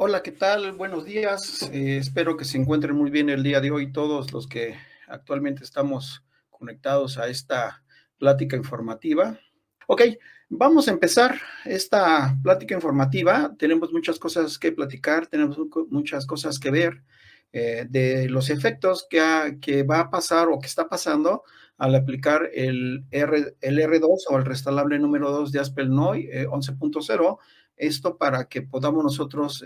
Hola, ¿qué tal? Buenos días. Espero que se encuentren muy bien el día de hoy todos los que actualmente estamos conectados a esta plática informativa. Ok, vamos a empezar esta plática informativa. Tenemos muchas cosas que platicar, tenemos muchas cosas que ver de los efectos que va a pasar o que está pasando al aplicar el R2 o el restalable número 2 de ASPEL-NOI 11.0. Esto para que podamos nosotros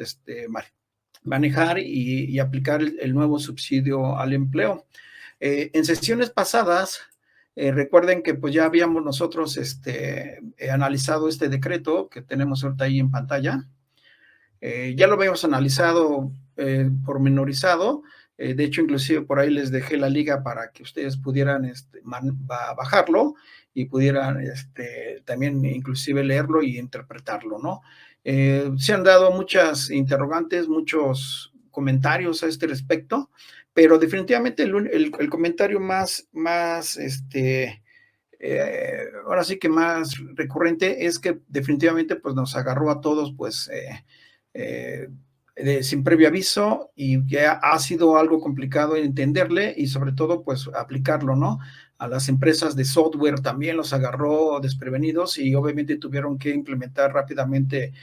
manejar y aplicar el nuevo subsidio al empleo. En sesiones pasadas, recuerden que pues ya habíamos nosotros analizado este decreto que tenemos ahorita ahí en pantalla. Ya lo habíamos analizado pormenorizado. De hecho, inclusive por ahí les dejé la liga para que ustedes pudieran bajarlo y pudieran también inclusive leerlo y interpretarlo, ¿no? Se han dado muchas interrogantes, muchos comentarios a este respecto, pero definitivamente el comentario ahora sí que más recurrente es que definitivamente pues nos agarró a todos pues eh, sin previo aviso y que ha sido algo complicado entenderle y sobre todo pues aplicarlo, ¿no? A las empresas de software también los agarró desprevenidos y obviamente tuvieron que implementar rápidamente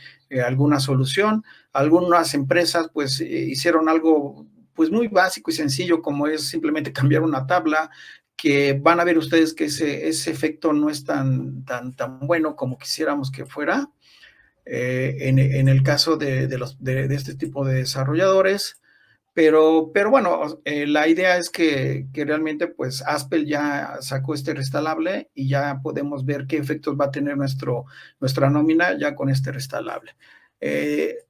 alguna solución. Algunas empresas pues hicieron algo pues muy básico y sencillo como es simplemente cambiar una tabla, que van a ver ustedes que ese efecto no es tan bueno como quisiéramos que fuera. En el caso de este tipo de desarrolladores, pero bueno, la idea es que realmente pues Aspel ya sacó este restalable y ya podemos ver qué efectos va a tener nuestra nómina ya con este restalable.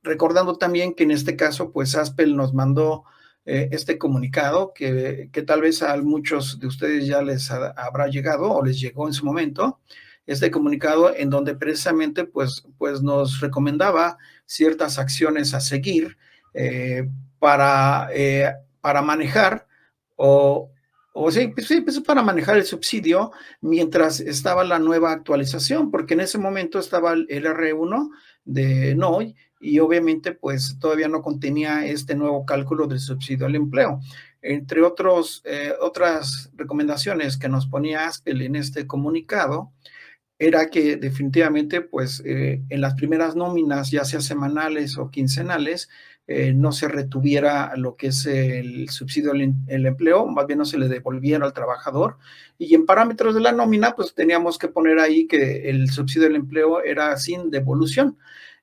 Recordando también que en este caso pues Aspel nos mandó este comunicado que tal vez a muchos de ustedes ya les habrá llegado o les llegó en su momento, este comunicado en donde precisamente pues nos recomendaba ciertas acciones a seguir para manejar pues para manejar el subsidio mientras estaba la nueva actualización, porque en ese momento estaba el R1 de NOI y obviamente pues todavía no contenía este nuevo cálculo del subsidio al empleo. Entre otras recomendaciones que nos ponía Aspel en este comunicado, era que definitivamente, pues, en las primeras nóminas, ya sea semanales o quincenales, no se retuviera lo que es el subsidio al empleo, más bien no se le devolviera al trabajador. Y en parámetros de la nómina, pues teníamos que poner ahí que el subsidio al empleo era sin devolución.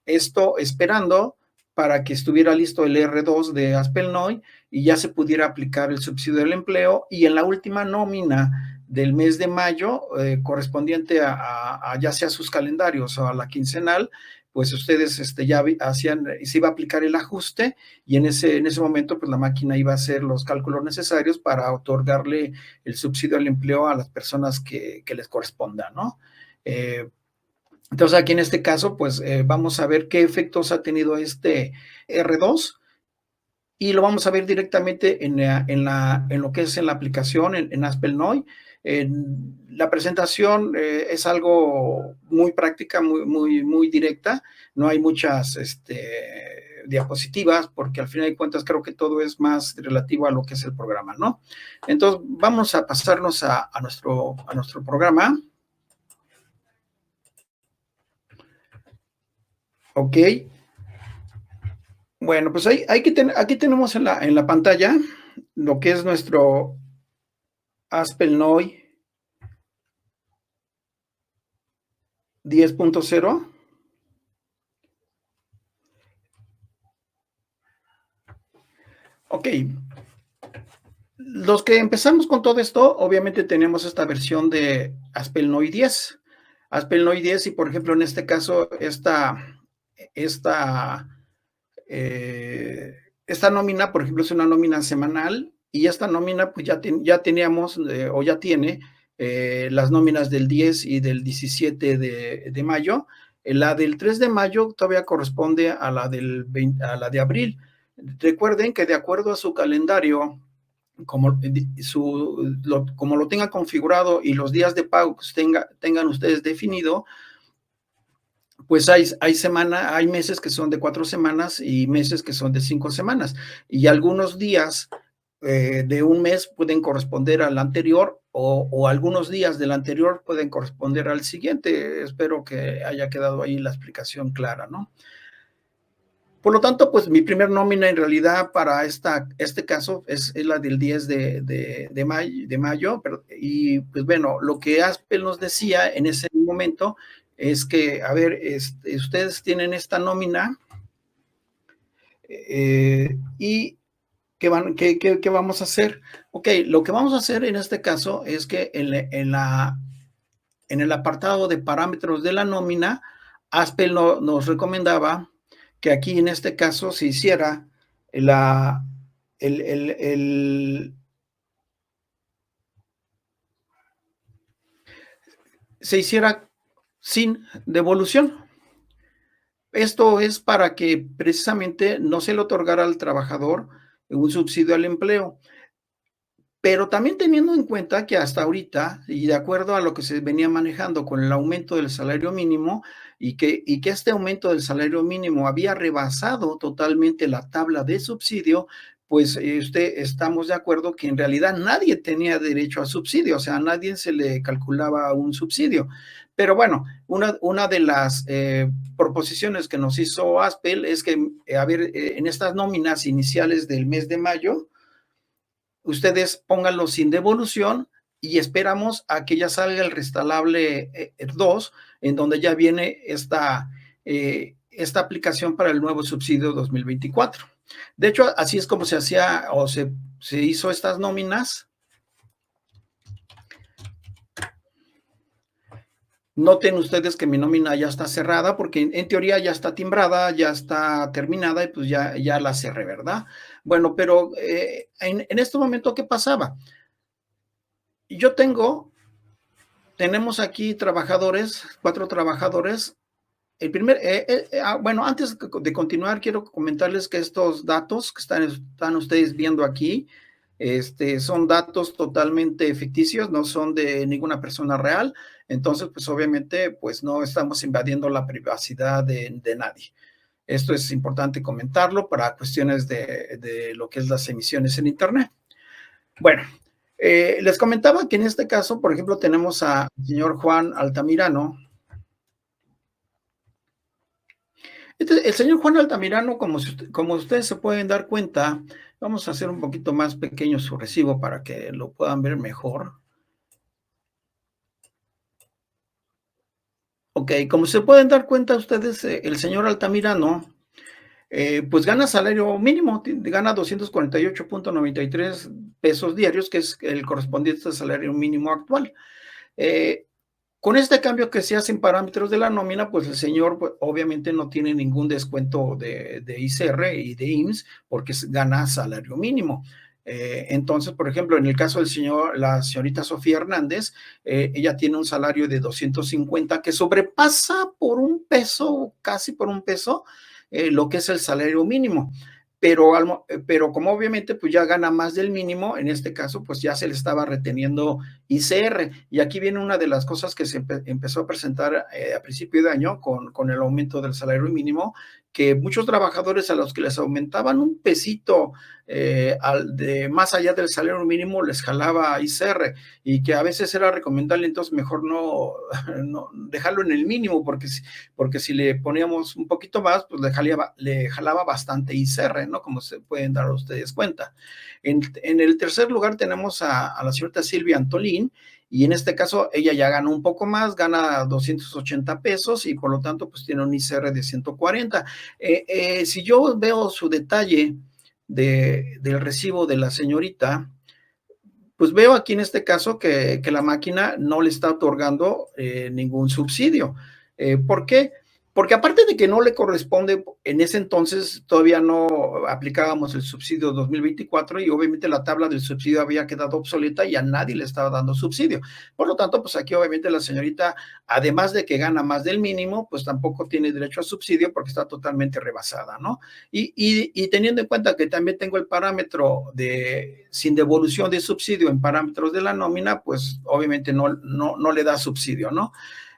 Esto esperando para que estuviera listo el R2 de ASPEL-NOI y ya se pudiera aplicar el subsidio del empleo, y en la última nómina del mes de mayo, correspondiente a ya sea sus calendarios o a la quincenal, pues ustedes ya hacían, se iba a aplicar el ajuste y en ese momento pues la máquina iba a hacer los cálculos necesarios para otorgarle el subsidio al empleo a las personas que les corresponda, ¿no? Entonces aquí en este caso pues vamos a ver qué efectos ha tenido este R2 y lo vamos a ver directamente en lo que es en la aplicación, en ASPEL-NOI. La presentación es algo muy práctica, muy directa. No hay muchas diapositivas, porque al final de cuentas creo que todo es más relativo a lo que es el programa, ¿no? Entonces, vamos a pasarnos a nuestro programa. Ok. Bueno, pues aquí tenemos en la pantalla lo que es nuestro ASPEL-NOI 10.0. Ok, los que empezamos con todo esto, obviamente tenemos esta versión de ASPEL-NOI 10. ASPEL-NOI 10 y por ejemplo en este caso esta nómina, por ejemplo, es una nómina semanal y esta nómina pues ya teníamos o ya tiene las nóminas del 10 y del 17 de mayo. La del 3 de mayo todavía corresponde a la de abril. Recuerden que de acuerdo a su calendario, como lo tenga configurado y los días de pago que tengan ustedes definido, pues hay meses que son de 4 semanas y meses que son de 5 semanas. Y algunos días de un mes pueden corresponder al anterior o algunos días del anterior pueden corresponder al siguiente. Espero que haya quedado ahí la explicación clara, ¿no? Por lo tanto, pues mi primer nómina en realidad para este caso es la del 10 de mayo, pero, y pues bueno, lo que Aspel nos decía en ese momento es que, a ver, ustedes tienen esta nómina y ¿qué vamos a hacer? Ok, lo que vamos a hacer en este caso es que en el apartado de parámetros de la nómina, Aspel nos recomendaba que aquí en este caso se hiciera la, el, se hiciera sin devolución. Esto es para que precisamente no se le otorgara al trabajador un subsidio al empleo. Pero también teniendo en cuenta que hasta ahorita, y de acuerdo a lo que se venía manejando con el aumento del salario mínimo, y que este aumento del salario mínimo había rebasado totalmente la tabla de subsidio, pues estamos de acuerdo que en realidad nadie tenía derecho a subsidio, o sea, a nadie se le calculaba un subsidio. Pero bueno, una de las proposiciones que nos hizo Aspel es que, a ver, en estas nóminas iniciales del mes de mayo, ustedes pónganlo sin devolución y esperamos a que ya salga el restalable 2, en donde ya viene esta aplicación para el nuevo subsidio 2024. De hecho, así es como se hacía o se hizo estas nóminas. Noten ustedes que mi nómina ya está cerrada, porque en teoría ya está timbrada, ya está terminada y pues ya la cerré, ¿verdad? Bueno, pero en este momento, ¿qué pasaba? Yo tenemos aquí trabajadores, 4 trabajadores. Bueno, antes de continuar, quiero comentarles que estos datos que están ustedes viendo aquí, son datos totalmente ficticios, no son de ninguna persona real. Entonces, pues obviamente, pues no estamos invadiendo la privacidad de nadie. Esto es importante comentarlo para cuestiones de lo que es las emisiones en Internet. Bueno, les comentaba que en este caso, por ejemplo, tenemos al señor Juan Altamirano. El señor Juan Altamirano, como ustedes se pueden dar cuenta, vamos a hacer un poquito más pequeño su recibo para que lo puedan ver mejor. Ok, como se pueden dar cuenta ustedes, el señor Altamirano, pues gana salario mínimo, gana 248.93 pesos diarios, que es el correspondiente al salario mínimo actual. Con este cambio que se hace en parámetros de la nómina, pues el señor pues, obviamente no tiene ningún descuento de ICR y de IMSS porque gana salario mínimo. Entonces, por ejemplo, en el caso la señorita Sofía Hernández, ella tiene un salario de 250 que sobrepasa por un peso, casi por un peso, lo que es el salario mínimo. Pero como obviamente pues ya gana más del mínimo, en este caso pues ya se le estaba reteniendo ICR. Y aquí viene una de las cosas que se empezó a presentar a principio de año con el aumento del salario mínimo, que muchos trabajadores a los que les aumentaban un pesito más allá del salario mínimo les jalaba ICR y que a veces era recomendable entonces mejor no dejarlo en el mínimo porque si le poníamos un poquito más pues le jalaba bastante ICR, ¿no? Como se pueden dar ustedes cuenta. En el tercer lugar tenemos a la señorita Silvia Antolín, y en este caso ella ya gana un poco más, gana 280 pesos y por lo tanto pues tiene un ICR de 140. Si yo veo su detalle del recibo de la señorita, pues veo aquí en este caso que la máquina no le está otorgando ningún subsidio. ¿Por qué? Porque aparte de que no le corresponde, en ese entonces todavía no aplicábamos el subsidio 2024 y obviamente la tabla del subsidio había quedado obsoleta y a nadie le estaba dando subsidio. Por lo tanto, pues aquí obviamente la señorita, además de que gana más del mínimo, pues tampoco tiene derecho a subsidio porque está totalmente rebasada, ¿no? Y teniendo en cuenta que también tengo el parámetro de sin devolución de subsidio en parámetros de la nómina, pues obviamente no le da subsidio, ¿no?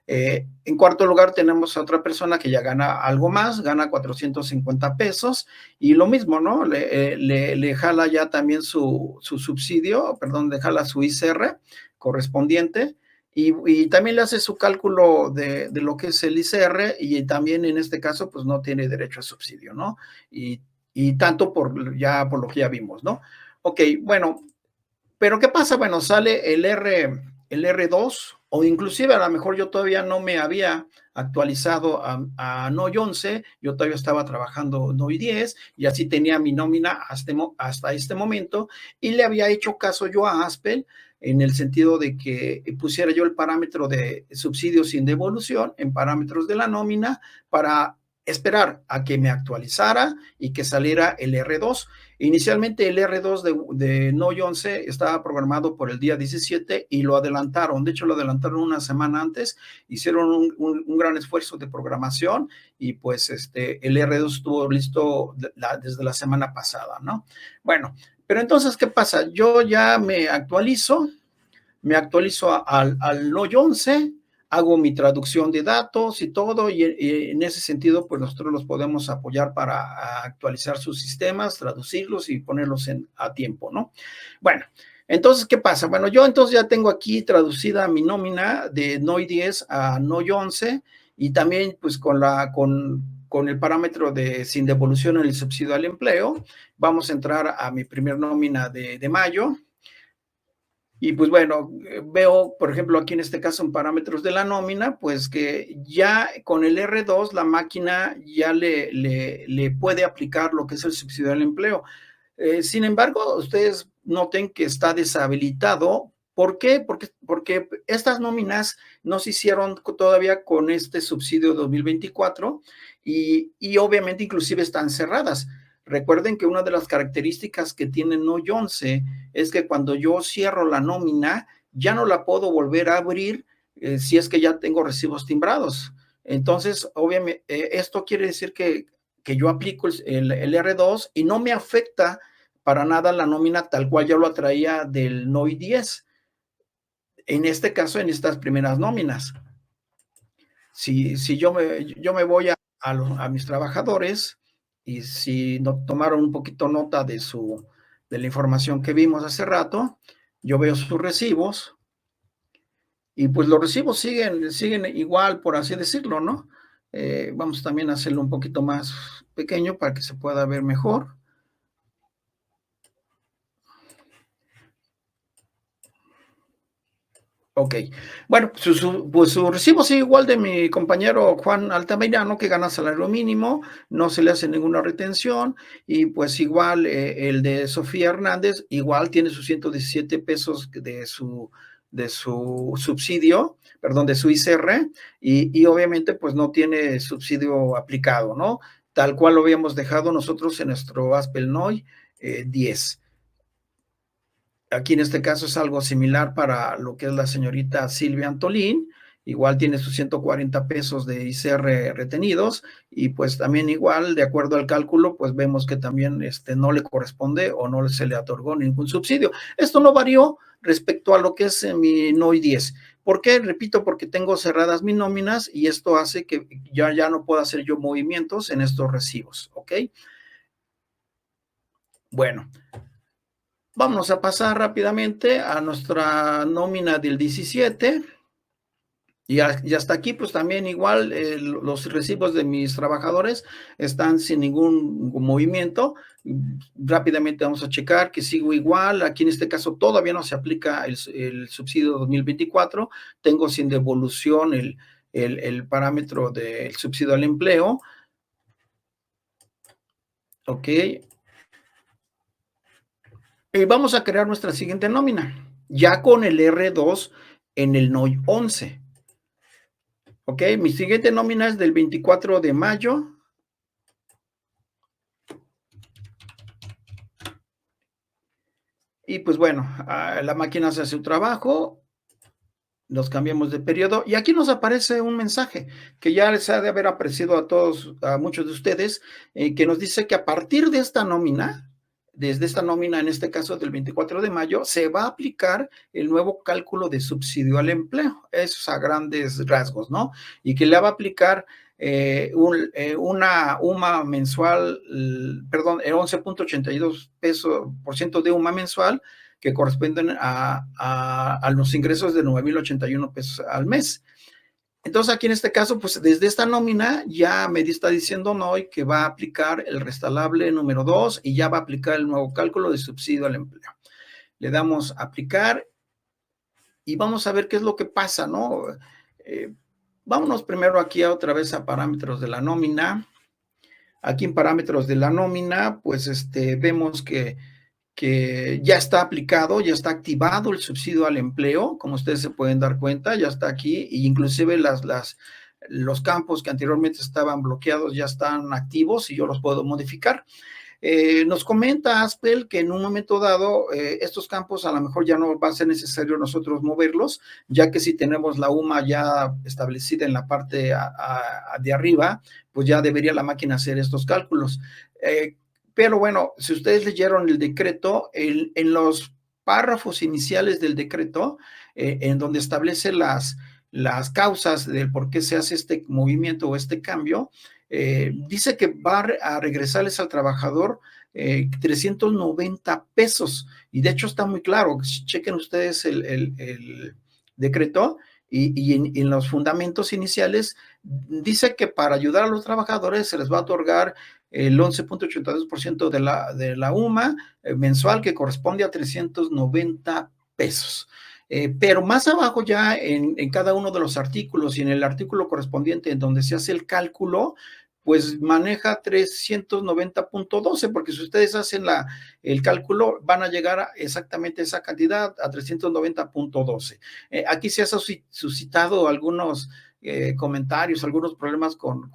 En cuarto lugar tenemos a otra persona que ya gana algo más, gana 450 pesos y lo mismo, ¿no? Le jala ya también su subsidio, perdón, le jala su ICR correspondiente y también le hace su cálculo de lo que es el ICR y también en este caso pues no tiene derecho a subsidio, ¿no? Y tanto por lo que ya vimos, ¿no? Ok, bueno, pero ¿qué pasa? Bueno, sale el R2 o inclusive a lo mejor yo todavía no me había actualizado a NOI 11, yo todavía estaba trabajando NOI 10 y así tenía mi nómina hasta este momento y le había hecho caso yo a Aspel en el sentido de que pusiera yo el parámetro de subsidio sin devolución en parámetros de la nómina para esperar a que me actualizara y que saliera el R2. Inicialmente el R2 de NOI 11 estaba programado por el día 17 y lo adelantaron. De hecho, lo adelantaron una semana antes. Hicieron un gran esfuerzo de programación y pues el R2 estuvo listo desde la semana pasada, ¿no? Bueno, pero entonces, ¿qué pasa? Yo ya me actualizo al NOI 11, hago mi traducción de datos y todo, y en ese sentido, pues nosotros los podemos apoyar para actualizar sus sistemas, traducirlos y ponerlos a tiempo, ¿no? Bueno, entonces, ¿qué pasa? Bueno, yo entonces ya tengo aquí traducida mi nómina de NOI 10 a NOI 11 y también pues con el parámetro de sin devolución en el subsidio al empleo, vamos a entrar a mi primer nómina de mayo. Y pues bueno, veo, por ejemplo, aquí en este caso en parámetros de la nómina, pues que ya con el R2 la máquina ya le puede aplicar lo que es el subsidio al empleo. Sin embargo, ustedes noten que está deshabilitado. ¿Por qué? Porque estas nóminas no se hicieron todavía con este subsidio 2024 y obviamente inclusive están cerradas. Recuerden que una de las características que tiene NOI 11 es que cuando yo cierro la nómina, ya no la puedo volver a abrir si es que ya tengo recibos timbrados. Entonces, obviamente, esto quiere decir que yo aplico el R2 y no me afecta para nada la nómina tal cual yo lo traía del NOI 10. En este caso, en estas primeras nóminas. Si yo me voy a mis trabajadores y si no tomaron un poquito nota de la información que vimos hace rato, yo veo sus recibos y pues los recibos siguen igual, por así decirlo, ¿no? Vamos también a hacerlo un poquito más pequeño para que se pueda ver mejor. Ok, bueno, pues su recibo sigue igual de mi compañero Juan Altamirano, que gana salario mínimo, no se le hace ninguna retención, y pues igual el de Sofía Hernández, igual tiene sus 117 pesos de su subsidio, perdón, de su ICR, y obviamente pues no tiene subsidio aplicado, ¿no? Tal cual lo habíamos dejado nosotros en nuestro Aspel NOI 10. Aquí en este caso es algo similar para lo que es la señorita Silvia Antolín, igual tiene sus 140 pesos de ICR retenidos y pues también igual, de acuerdo al cálculo, pues vemos que también no le corresponde o no se le otorgó ningún subsidio. Esto no varió respecto a lo que es mi NOI 10. ¿Por qué? Repito, porque tengo cerradas mis nóminas y esto hace que ya no pueda hacer yo movimientos en estos recibos, ¿ok? Bueno, vamos a pasar rápidamente a nuestra nómina del 17. Y hasta aquí, pues también igual los recibos de mis trabajadores están sin ningún movimiento. Rápidamente vamos a checar que sigo igual. Aquí en este caso todavía no se aplica el subsidio 2024. Tengo sin devolución el parámetro del subsidio al empleo. Ok. Y vamos a crear nuestra siguiente nómina, ya con el R2 en el NOI 11. Ok, mi siguiente nómina es del 24 de mayo. Y pues bueno, la máquina hace su trabajo, nos cambiamos de periodo y aquí nos aparece un mensaje que ya les ha de haber aparecido a todos, a muchos de ustedes, que nos dice que a partir de esta nómina, desde esta nómina, en este caso del 24 de mayo, se va a aplicar el nuevo cálculo de subsidio al empleo, eso es a grandes rasgos, ¿no? Y que le va a aplicar una UMA mensual, perdón, el 11.82 pesos por ciento de UMA mensual, que corresponden a los ingresos de 9,081 pesos al mes. Entonces, aquí en este caso, pues desde esta nómina ya me está diciendo NOI que va a aplicar el restalable número 2 y ya va a aplicar el nuevo cálculo de subsidio al empleo. Le damos a aplicar y vamos a ver qué es lo que pasa, ¿no? Vámonos primero aquí otra vez a parámetros de la nómina. Aquí en parámetros de la nómina, pues vemos que ya está aplicado, ya está activado el subsidio al empleo, como ustedes se pueden dar cuenta, ya está aquí, e inclusive los campos que anteriormente estaban bloqueados ya están activos y yo los puedo modificar. Nos comenta Aspel que en un momento dado estos campos a lo mejor ya no va a ser necesario nosotros moverlos, ya que si tenemos la UMA ya establecida en la parte de arriba, pues ya debería la máquina hacer estos cálculos. Pero bueno, si ustedes leyeron el decreto, en los párrafos iniciales del decreto, en donde establece las causas del por qué se hace este movimiento o este cambio, dice que va a regresarles al trabajador 390 pesos. Y de hecho está muy claro, chequen ustedes el decreto y en los fundamentos iniciales dice que para ayudar a los trabajadores se les va a otorgar el 11.82% de la UMA mensual, que corresponde a 390 pesos. Pero más abajo ya en cada uno de los artículos y en el artículo correspondiente en donde se hace el cálculo, pues maneja 390.12, porque si ustedes hacen el cálculo, van a llegar exactamente a esa cantidad, a 390.12. Aquí se ha suscitado algunos comentarios, algunos problemas con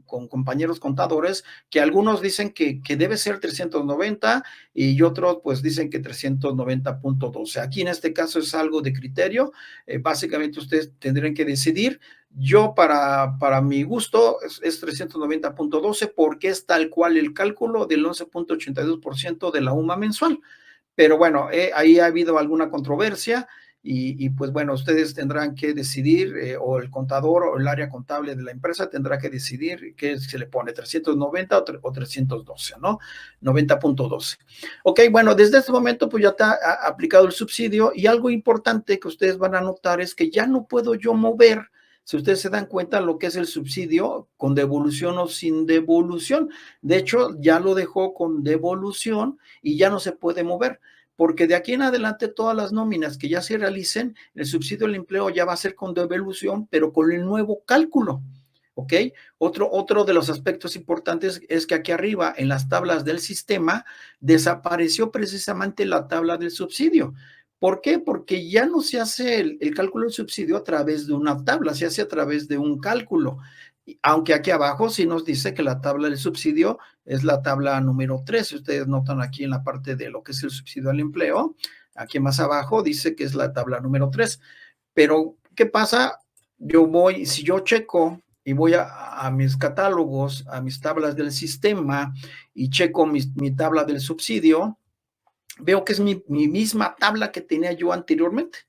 compañeros contadores, que algunos dicen que debe ser 390 y otros pues dicen que 390.12. Aquí en este caso es algo de criterio, básicamente ustedes tendrían que decidir. Yo para mi gusto es 390.12 porque es tal cual el cálculo del 11.82% de la UMA mensual. Pero bueno, ahí ha habido alguna controversia y pues bueno, ustedes tendrán que decidir, o el contador o el área contable de la empresa tendrá que decidir qué se le pone, 390 o 312, ¿no? 90.12. Ok, bueno, desde este momento pues ya está aplicado el subsidio y algo importante que ustedes van a notar es que ya no puedo yo mover. Si ustedes se dan cuenta lo que es el subsidio con devolución o sin devolución. De hecho, ya lo dejó con devolución y ya no se puede mover, porque de aquí en adelante todas las nóminas que ya se realicen, el subsidio al empleo ya va a ser con devolución, pero con el nuevo cálculo. ¿Ok? Otro de los aspectos importantes es que aquí arriba, en las tablas del sistema, desapareció precisamente la tabla del subsidio. ¿Por qué? Porque ya no se hace el cálculo del subsidio a través de una tabla, se hace a través de un cálculo. Aunque aquí abajo sí nos dice que la tabla del subsidio es la tabla número 3. Si ustedes notan aquí en la parte de lo que es el subsidio al empleo, aquí más abajo dice que es la tabla número 3. Pero, ¿qué pasa? Si yo checo y voy a mis catálogos, a mis tablas del sistema y checo mi tabla del subsidio, veo que es mi misma tabla que tenía yo anteriormente.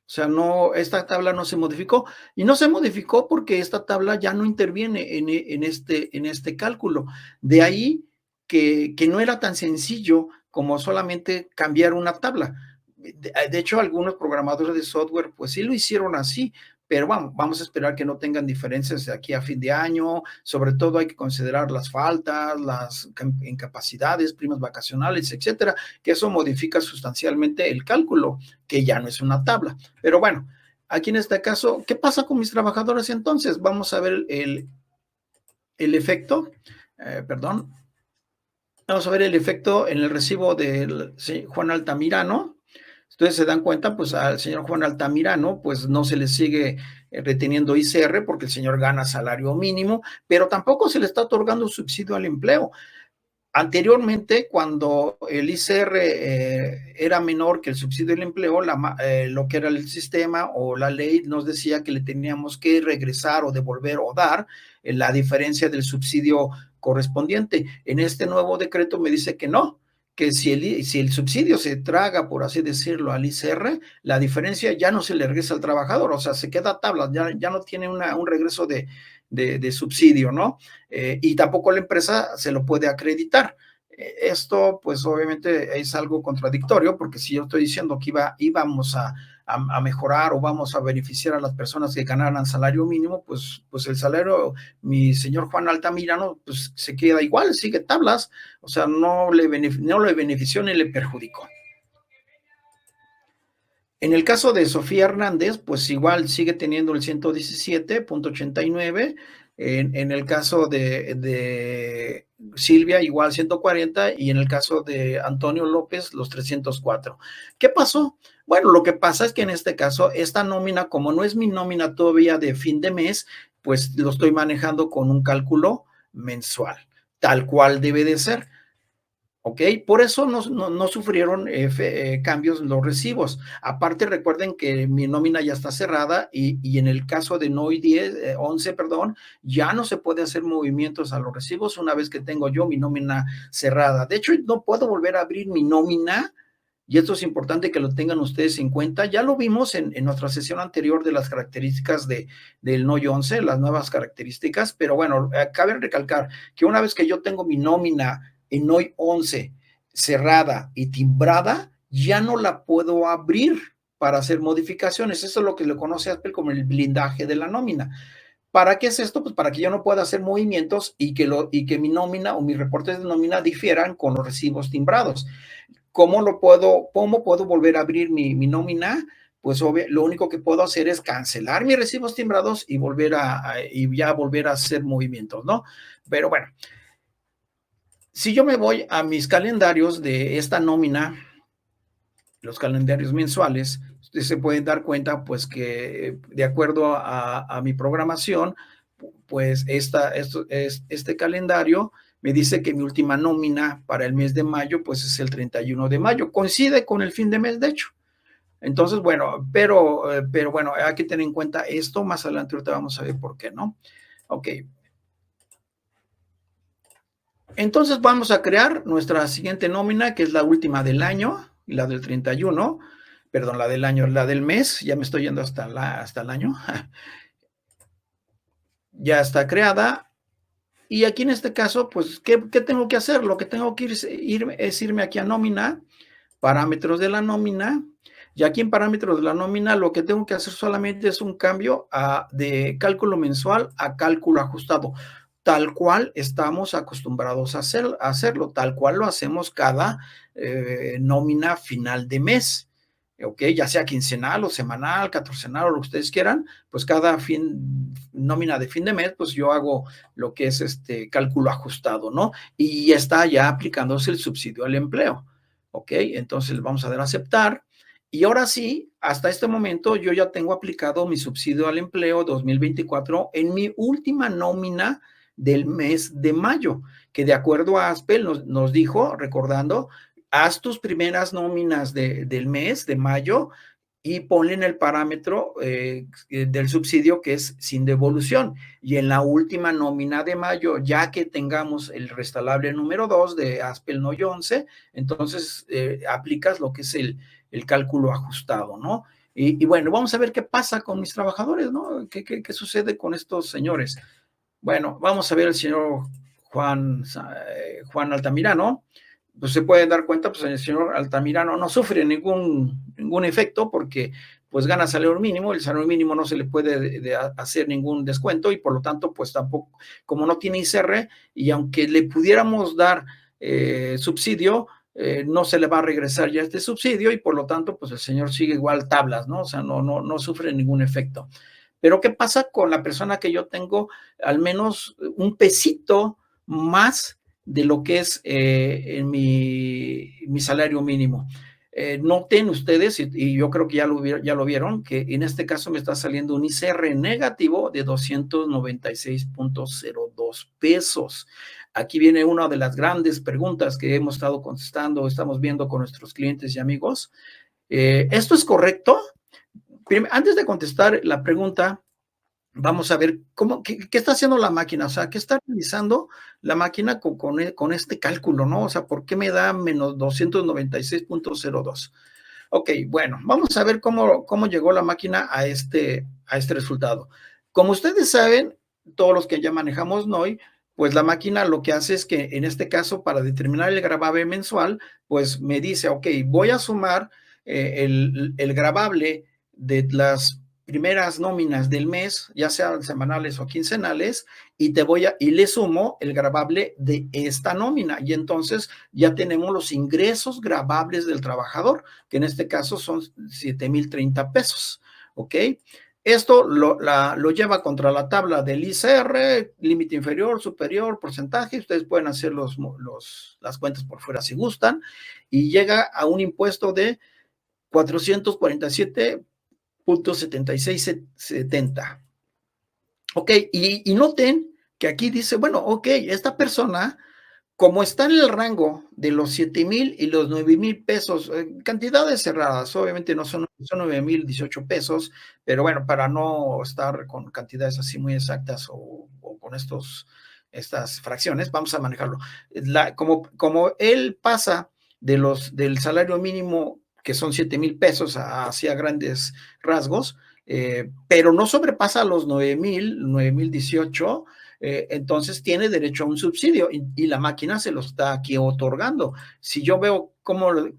O sea, no, esta tabla no se modificó y no se modificó porque esta tabla ya no interviene en este cálculo. De ahí que no era tan sencillo como solamente cambiar una tabla. De hecho, algunos programadores de software, pues sí lo hicieron así, pero vamos a esperar que no tengan diferencias de aquí a fin de año. Sobre todo hay que considerar las faltas, las incapacidades, primas vacacionales, etcétera, que eso modifica sustancialmente el cálculo, que ya no es una tabla. Pero bueno, aquí en este caso, ¿qué pasa con mis trabajadores entonces? Vamos a ver el efecto, perdón. Vamos a ver el efecto en el recibo de Juan Altamirano. Ustedes se dan cuenta, pues al señor Juan Altamirano, pues no se le sigue reteniendo ICR porque el señor gana salario mínimo, pero tampoco se le está otorgando subsidio al empleo. Anteriormente, cuando el ICR era menor que el subsidio del empleo, lo que era el sistema o la ley nos decía que le teníamos que regresar o devolver o dar la diferencia del subsidio correspondiente. En este nuevo decreto me dice que no, que si el subsidio se traga, por así decirlo, al ISR, la diferencia ya no se le regresa al trabajador, o sea, se queda a tablas, ya no tiene un regreso de subsidio, ¿no? Y tampoco la empresa se lo puede acreditar. Esto, pues, obviamente es algo contradictorio, porque si yo estoy diciendo que íbamos a mejorar o vamos a beneficiar a las personas que ganaran salario mínimo, pues el salario, mi señor Juan Altamirano, pues se queda igual, sigue tablas, o sea, no le benefició ni le perjudicó. En el caso de Sofía Hernández, pues igual sigue teniendo el 117.89. En el caso de Silvia, igual 140. Y en el caso de Antonio López, los 304. ¿Qué pasó? Bueno, lo que pasa es que en este caso, esta nómina, como no es mi nómina todavía de fin de mes, pues lo estoy manejando con un cálculo mensual, tal cual debe de ser. ¿Ok? Por eso no sufrieron cambios en los recibos. Aparte, recuerden que mi nómina ya está cerrada y en el caso de NOI 11, perdón, ya no se puede hacer movimientos a los recibos una vez que tengo yo mi nómina cerrada. De hecho, no puedo volver a abrir mi nómina, y esto es importante que lo tengan ustedes en cuenta. Ya lo vimos en nuestra sesión anterior de las características del NOI 11, las nuevas características, pero bueno, cabe recalcar que una vez que yo tengo mi nómina en NOI 11 cerrada y timbrada, ya no la puedo abrir para hacer modificaciones. Eso es lo que le conoce Apple como el blindaje de la nómina. ¿Para qué es esto? Pues para que yo no pueda hacer movimientos y que mi nómina o mis reportes de nómina difieran con los recibos timbrados. ¿Cómo puedo volver a abrir mi nómina? Pues lo único que puedo hacer es cancelar mis recibos timbrados y ya volver a hacer movimientos, ¿no? Pero bueno, si yo me voy a mis calendarios de esta nómina, los calendarios mensuales, ustedes se pueden dar cuenta, pues, que de acuerdo a mi programación, pues, este calendario me dice que mi última nómina para el mes de mayo, pues, es el 31 de mayo. Coincide con el fin de mes, de hecho. Entonces, bueno, pero bueno, hay que tener en cuenta esto. Más adelante ahorita vamos a ver por qué, ¿no? Ok. Entonces vamos a crear nuestra siguiente nómina, que es la última del año, la del 31, perdón, la del año, la del mes, ya me estoy yendo hasta el año. Ya está creada. Y aquí en este caso, pues, ¿qué tengo que hacer? Lo que tengo que irme aquí a nómina, parámetros de la nómina, y aquí en parámetros de la nómina lo que tengo que hacer solamente es un cambio de cálculo mensual a cálculo ajustado, tal cual estamos acostumbrados a hacerlo, tal cual lo hacemos cada nómina final de mes. ¿Ok? Ya sea quincenal o semanal, catorcenal o lo que ustedes quieran, pues cada nómina de fin de mes, pues yo hago lo que es este cálculo ajustado, ¿no? Y está ya aplicándose el subsidio al empleo, ¿ok? Entonces vamos a dar a aceptar. Y ahora sí, hasta este momento yo ya tengo aplicado mi subsidio al empleo 2024 en mi última nómina del mes de mayo, que de acuerdo a ASPEL nos dijo, recordando, haz tus primeras nóminas del mes de mayo y ponle en el parámetro del subsidio que es sin devolución. Y en la última nómina de mayo, ya que tengamos el restalable número 2 de ASPEL NOI 11, entonces aplicas lo que es el cálculo ajustado, ¿no? Y bueno, vamos a ver qué pasa con mis trabajadores, ¿no? ¿Qué sucede con estos señores? Bueno, vamos a ver al señor Juan Altamirano. Pues se puede dar cuenta, pues el señor Altamirano no sufre ningún efecto porque pues gana salario mínimo, el salario mínimo no se le puede hacer ningún descuento y por lo tanto pues tampoco, como no tiene ISR y aunque le pudiéramos dar subsidio, no se le va a regresar ya este subsidio y por lo tanto pues el señor sigue igual tablas, ¿no? O sea, no sufre ningún efecto. Pero ¿qué pasa con la persona que yo tengo al menos un pesito más de lo que es en mi salario mínimo? Noten ustedes, y yo creo que ya lo vieron, que en este caso me está saliendo un ICR negativo de 296.02 pesos. Aquí viene una de las grandes preguntas que hemos estado contestando, estamos viendo con nuestros clientes y amigos. ¿Esto es correcto? Antes de contestar la pregunta, Vamos a ver qué está haciendo la máquina, o sea, qué está realizando la máquina con este cálculo, ¿no? O sea, ¿por qué me da menos 296.02? Ok, bueno, vamos a ver cómo llegó la máquina a este resultado. Como ustedes saben, todos los que ya manejamos NOI, pues la máquina lo que hace es que en este caso, para determinar el gravable mensual, pues me dice, ok, voy a sumar el gravable de las primeras nóminas del mes, ya sean semanales o quincenales, y le sumo el gravable de esta nómina. Y entonces ya tenemos los ingresos gravables del trabajador, que en este caso son 7,030 pesos, ¿ok? Esto lo lleva contra la tabla del ICR, límite inferior, superior, porcentaje. Ustedes pueden hacer las cuentas por fuera si gustan, y llega a un impuesto de 447.7670. Ok, y noten que aquí dice, bueno, ok, esta persona, como está en el rango de los 7,000 y los 9,000 pesos, cantidades cerradas, obviamente no son 9,018 pesos, pero bueno, para no estar con cantidades así muy exactas o con estas fracciones, vamos a manejarlo. Como él pasa del salario mínimo, que son 7,000 pesos, hacia grandes rasgos, pero no sobrepasa los 9,018, entonces tiene derecho a un subsidio y la máquina se lo está aquí otorgando. Si yo veo cómo lo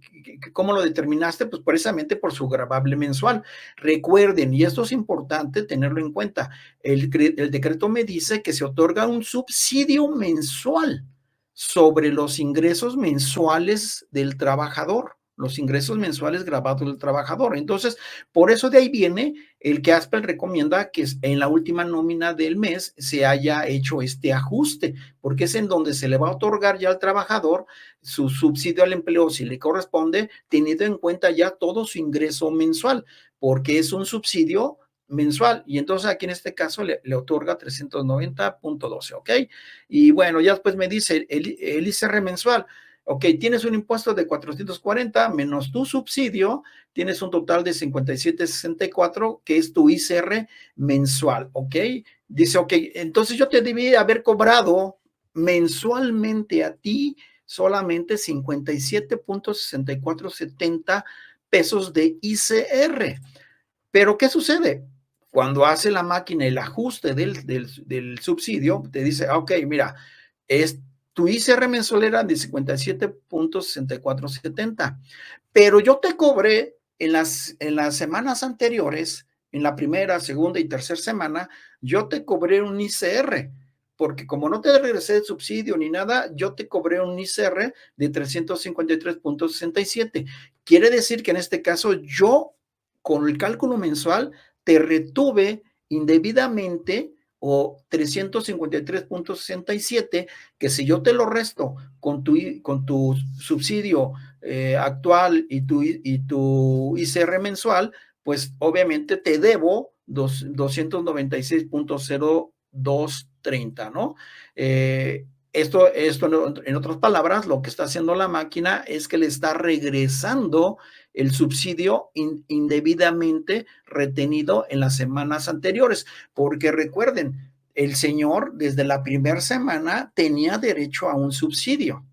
determinaste, pues precisamente por su gravable mensual. Recuerden, y esto es importante tenerlo en cuenta, el decreto me dice que se otorga un subsidio mensual sobre los ingresos mensuales del trabajador, los ingresos mensuales grabados del trabajador. Entonces, por eso de ahí viene el que ASPEL recomienda que en la última nómina del mes se haya hecho este ajuste, porque es en donde se le va a otorgar ya al trabajador su subsidio al empleo, si le corresponde, teniendo en cuenta ya todo su ingreso mensual, porque es un subsidio mensual, y entonces aquí en este caso le otorga 390.12, ¿ok? Y bueno, ya después me dice el ICR mensual, ok, tienes un impuesto de 440 menos tu subsidio, tienes un total de 57.64, que es tu ICR mensual, ¿ok? Dice, ok, entonces yo te debí haber cobrado mensualmente a ti solamente 57.6470 pesos de ICR. Pero, ¿qué sucede? Cuando hace la máquina el ajuste del subsidio, te dice, ok, mira, tu ICR mensual era de 57.6470, pero yo te cobré en las semanas anteriores, en la primera, segunda y tercera semana, yo te cobré un ICR, porque como no te regresé el subsidio ni nada, yo te cobré un ICR de 353.67. Quiere decir que en este caso yo, con el cálculo mensual, te retuve indebidamente o 353.67, que si yo te lo resto con tu subsidio actual y tu ICR mensual, pues obviamente te debo 296.0230, ¿no? Esto en otras palabras, lo que está haciendo la máquina es que le está regresando el subsidio indebidamente retenido en las semanas anteriores, porque recuerden, el señor desde la primera semana tenía derecho a un subsidio,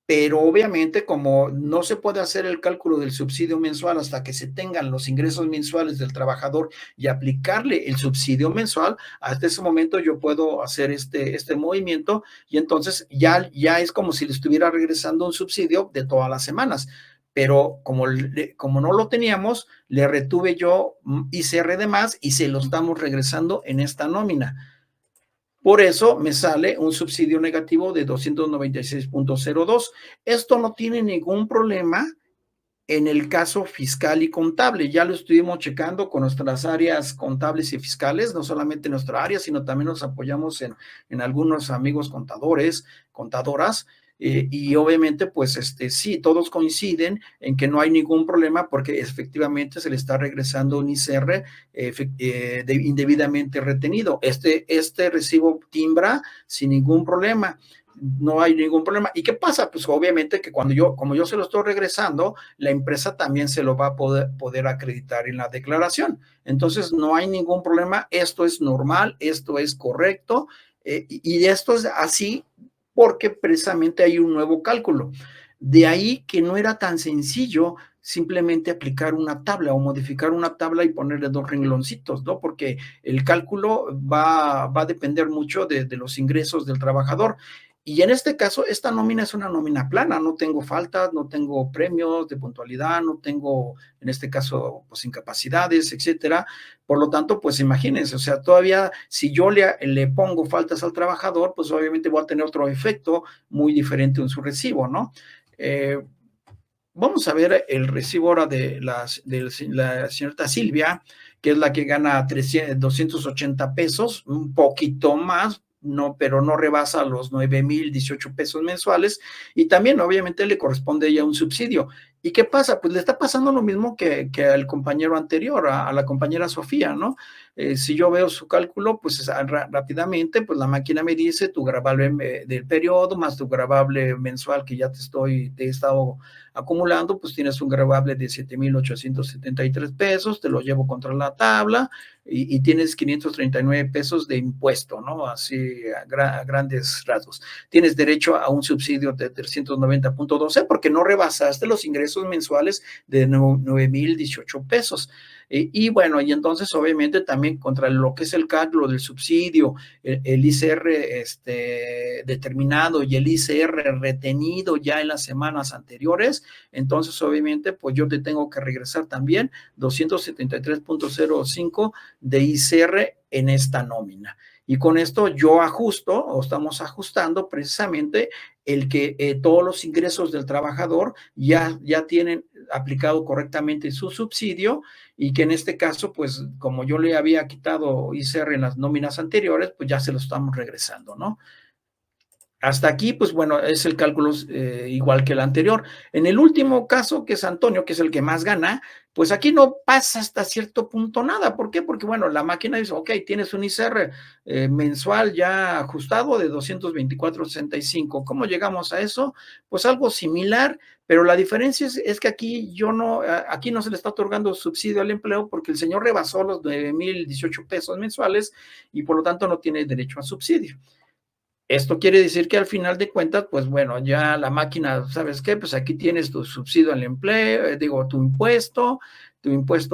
pero obviamente como no se puede hacer el cálculo del subsidio mensual hasta que se tengan los ingresos mensuales del trabajador y aplicarle el subsidio mensual, hasta ese momento yo puedo hacer este movimiento, y entonces ya es como si le estuviera regresando un subsidio de todas las semanas. Pero como no lo teníamos, le retuve yo ICR de más y se lo estamos regresando en esta nómina. Por eso me sale un subsidio negativo de 296.02. Esto no tiene ningún problema en el caso fiscal y contable. Ya lo estuvimos checando con nuestras áreas contables y fiscales, no solamente en nuestra área, sino también nos apoyamos en algunos amigos contadores, contadoras, y obviamente, pues sí, todos coinciden en que no hay ningún problema porque efectivamente se le está regresando un ICR indebidamente retenido. Este recibo timbra sin ningún problema. no hay ningún problema. ¿Y qué pasa? Pues obviamente que como yo se lo estoy regresando, la empresa también se lo va a poder acreditar en la declaración. Entonces, no hay ningún problema, esto es normal, esto es correcto, y esto es así porque precisamente hay un nuevo cálculo. De ahí que no era tan sencillo simplemente aplicar una tabla o modificar una tabla y ponerle dos rengloncitos, ¿no? Porque el cálculo va a depender mucho de los ingresos del trabajador. Y en este caso, esta nómina es una nómina plana, no tengo faltas, no tengo premios de puntualidad, no tengo, en este caso, pues incapacidades, etcétera. Por lo tanto, pues imagínense, o sea, todavía si yo le pongo faltas al trabajador, pues obviamente voy a tener otro efecto muy diferente en su recibo, ¿no? Eh, Vamos a ver el recibo ahora de la señorita Silvia, que es la que gana 280 pesos, un poquito más, no, pero no rebasa los 9,018 pesos mensuales, y también obviamente le corresponde ya un subsidio. ¿Y qué pasa? Pues le está pasando lo mismo que al compañero anterior, a la compañera Sofía, ¿no? Si yo veo su cálculo, pues rápidamente, pues la máquina me dice tu gravable del periodo más tu gravable mensual que ya te he estado acumulando, pues tienes un gravable de 7,873 pesos, te lo llevo contra la tabla y tienes 539 pesos de impuesto, ¿no? Así a grandes rasgos. Tienes derecho a un subsidio de 390.12 porque no rebasaste los ingresos mensuales de 9,018 pesos. Y bueno, y entonces obviamente también contra lo que es el cálculo del subsidio, el ICR determinado y el ICR retenido ya en las semanas anteriores, entonces obviamente pues yo te tengo que regresar también 273.05 de ICR en esta nómina. Y con esto yo ajusto o estamos ajustando precisamente el que todos los ingresos del trabajador ya tienen aplicado correctamente su subsidio y que en este caso, pues como yo le había quitado ICR en las nóminas anteriores, pues ya se lo estamos regresando, ¿no? Hasta aquí, pues bueno, es el cálculo igual que el anterior. En el último caso, que es Antonio, que es el que más gana, pues aquí no pasa hasta cierto punto nada. ¿Por qué? Porque, bueno, la máquina dice, ok, tienes un ICR mensual ya ajustado de 224.65. ¿Cómo llegamos a eso? Pues algo similar, pero la diferencia es que aquí no se le está otorgando subsidio al empleo porque el señor rebasó los 9,018 pesos mensuales y por lo tanto no tiene derecho a subsidio. Esto quiere decir que al final de cuentas, pues bueno, ya la máquina, ¿sabes qué? Pues aquí tienes tu subsidio al empleo, tu impuesto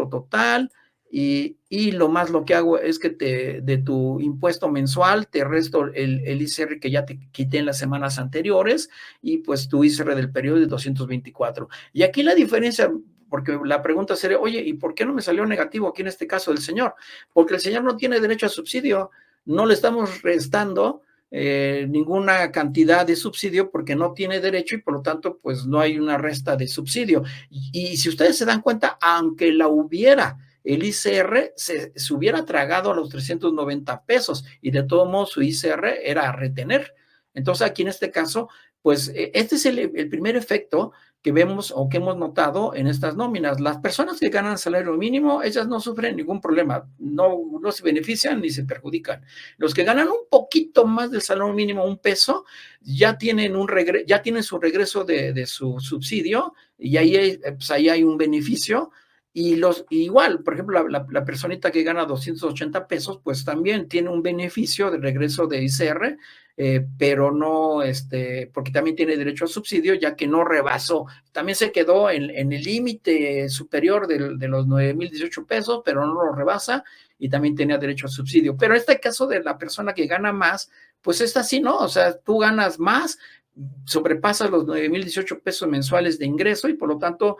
total, lo más lo que hago es que de tu impuesto mensual te resto el ICR que ya te quité en las semanas anteriores y pues tu ICR del periodo de 224. Y aquí la diferencia, porque la pregunta sería, oye, ¿y por qué no me salió negativo aquí en este caso del señor? Porque el señor no tiene derecho a subsidio, no le estamos restando ninguna cantidad de subsidio porque no tiene derecho y por lo tanto pues no hay una resta de subsidio. Y si ustedes se dan cuenta, aunque la hubiera, el ICR se hubiera tragado a los 390 pesos y de todo modo su ICR era a retener. Entonces aquí en este caso, pues este es el primer efecto que vemos o que hemos notado en estas nóminas. Las personas que ganan salario mínimo, ellas no sufren ningún problema, no se benefician ni se perjudican. Los que ganan un poquito más del salario mínimo, un peso, ya tienen su regreso de su subsidio y ahí hay un beneficio. Igual, por ejemplo, la personita que gana 280 pesos, pues también tiene un beneficio de regreso de ICR, pero no, porque también tiene derecho a subsidio, ya que no rebasó. También se quedó en el límite superior de los 9,018 pesos, pero no lo rebasa y también tenía derecho a subsidio. Pero en este caso de la persona que gana más, pues esta sí, ¿no? O sea, tú ganas más, sobrepasas los 9,018 pesos mensuales de ingreso y por lo tanto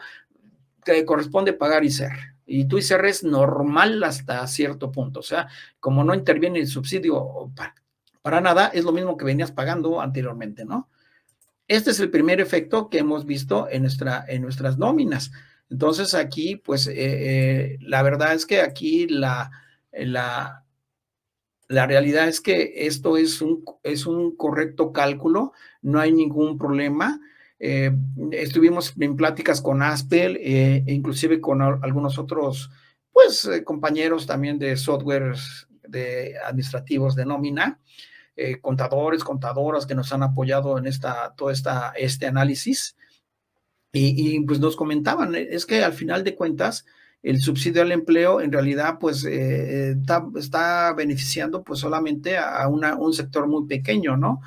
te corresponde pagar ICR. Y tu ICR es normal hasta cierto punto. O sea, como no interviene el subsidio para nada, es lo mismo que venías pagando anteriormente, ¿no? Este es el primer efecto que hemos visto en nuestras nóminas. Entonces aquí, pues, la verdad es que aquí la realidad es que esto es un correcto cálculo, no hay ningún problema. Estuvimos en pláticas con Aspel, inclusive con algunos otros, pues, compañeros también de softwares de administrativos de nómina, contadores, contadoras que nos han apoyado en este análisis pues nos comentaban, es que al final de cuentas el subsidio al empleo en realidad pues está beneficiando pues solamente a un sector muy pequeño, ¿no?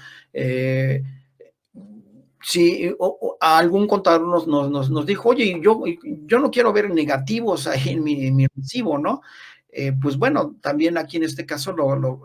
Sí, a algún contador nos dijo, oye, yo no quiero ver negativos ahí en mi recibo, ¿no? Pues bueno, también aquí en este caso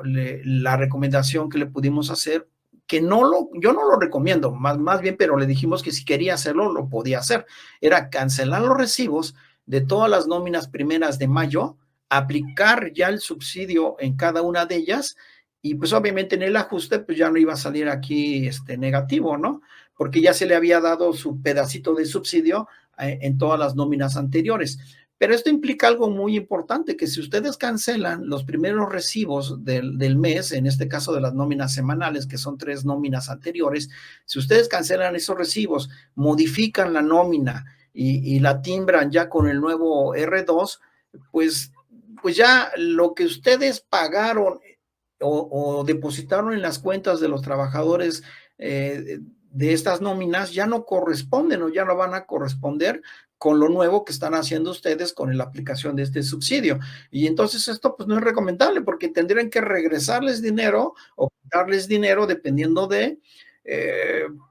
la recomendación que le pudimos hacer, que yo no lo recomiendo, más bien, pero le dijimos que si quería hacerlo, lo podía hacer, era cancelar los recibos de todas las nóminas primeras de mayo, aplicar ya el subsidio en cada una de ellas, y pues obviamente en el ajuste, pues ya no iba a salir aquí negativo, ¿no? Porque ya se le había dado su pedacito de subsidio en todas las nóminas anteriores. Pero esto implica algo muy importante, que si ustedes cancelan los primeros recibos del mes, en este caso de las nóminas semanales, que son 3 nóminas anteriores, si ustedes cancelan esos recibos, modifican la nómina y la timbran ya con el nuevo R2, pues, pues ya lo que ustedes pagaron o depositaron en las cuentas de los trabajadores de estas nóminas ya no corresponden o ya no van a corresponder con lo nuevo que están haciendo ustedes con la aplicación de este subsidio. Y entonces esto pues no es recomendable porque tendrían que regresarles dinero o darles dinero dependiendo de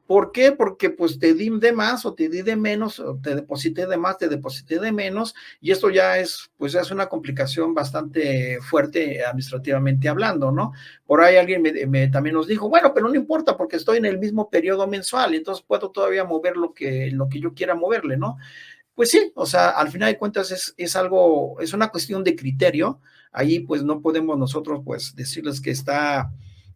¿por qué? Porque pues te di de más o te di de menos, o te deposité de más, te deposité de menos, y esto ya es, pues ya es una complicación bastante fuerte administrativamente hablando, ¿no? Por ahí alguien también nos dijo, bueno, pero no importa porque estoy en el mismo periodo mensual, entonces puedo todavía mover lo que yo quiera moverle, ¿no? Pues sí, o sea, al final de cuentas es algo, es una cuestión de criterio. Ahí pues no podemos nosotros pues decirles que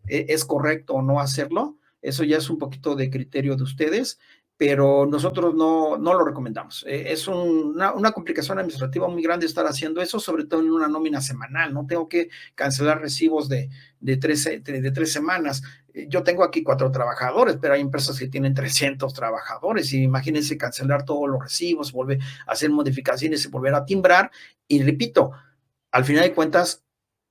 es correcto o no hacerlo. Eso ya es un poquito de criterio de ustedes, pero nosotros no lo recomendamos. Es una complicación administrativa muy grande estar haciendo eso, sobre todo en una nómina semanal. No tengo que cancelar recibos de 3 semanas. Yo tengo aquí 4 trabajadores, pero hay empresas que tienen 300 trabajadores y imagínense cancelar todos los recibos, volver a hacer modificaciones y volver a timbrar. Y repito, al final de cuentas,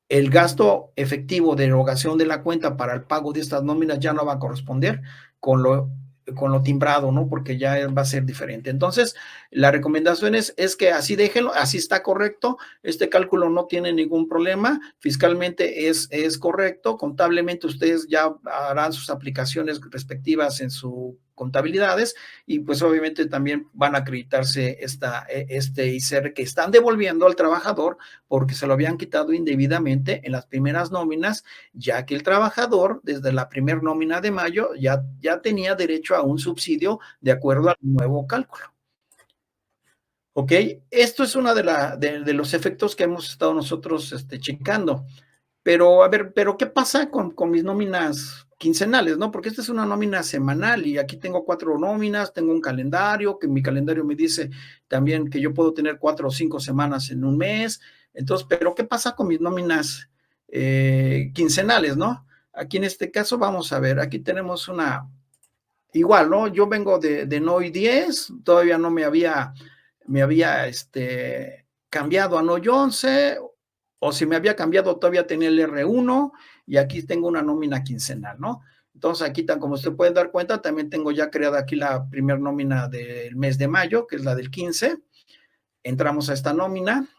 el gasto efectivo de erogación de la cuenta para el pago de estas nóminas ya no va a corresponder con lo timbrado, ¿no? Porque ya va a ser diferente. Entonces, la recomendación es que así déjenlo, así está correcto, este cálculo no tiene ningún problema, fiscalmente es correcto, contablemente ustedes ya harán sus aplicaciones respectivas en sus contabilidades y pues obviamente también van a acreditarse este ICR que están devolviendo al trabajador porque se lo habían quitado indebidamente en las primeras nóminas, ya que el trabajador desde la primera nómina de mayo ya tenía derecho a un subsidio de acuerdo al nuevo cálculo. ¿Ok? Esto es uno de los efectos que hemos estado nosotros checando. Pero, a ver, ¿pero qué pasa con mis nóminas quincenales, no? Porque esta es una nómina semanal y aquí tengo 4 nóminas, tengo un calendario, que mi calendario me dice también que yo puedo tener 4 o 5 semanas en un mes. Entonces, ¿pero qué pasa con mis nóminas quincenales, no? Aquí en este caso, vamos a ver, aquí tenemos igual, ¿no? Yo vengo de NOI 10, todavía no me había cambiado a NOI 11, o si me había cambiado todavía tenía el R1 y aquí tengo una nómina quincenal, ¿no? Entonces aquí, como usted puede dar cuenta, también tengo ya creada aquí la primera nómina del mes de mayo, que es la del 15. Entramos a esta nómina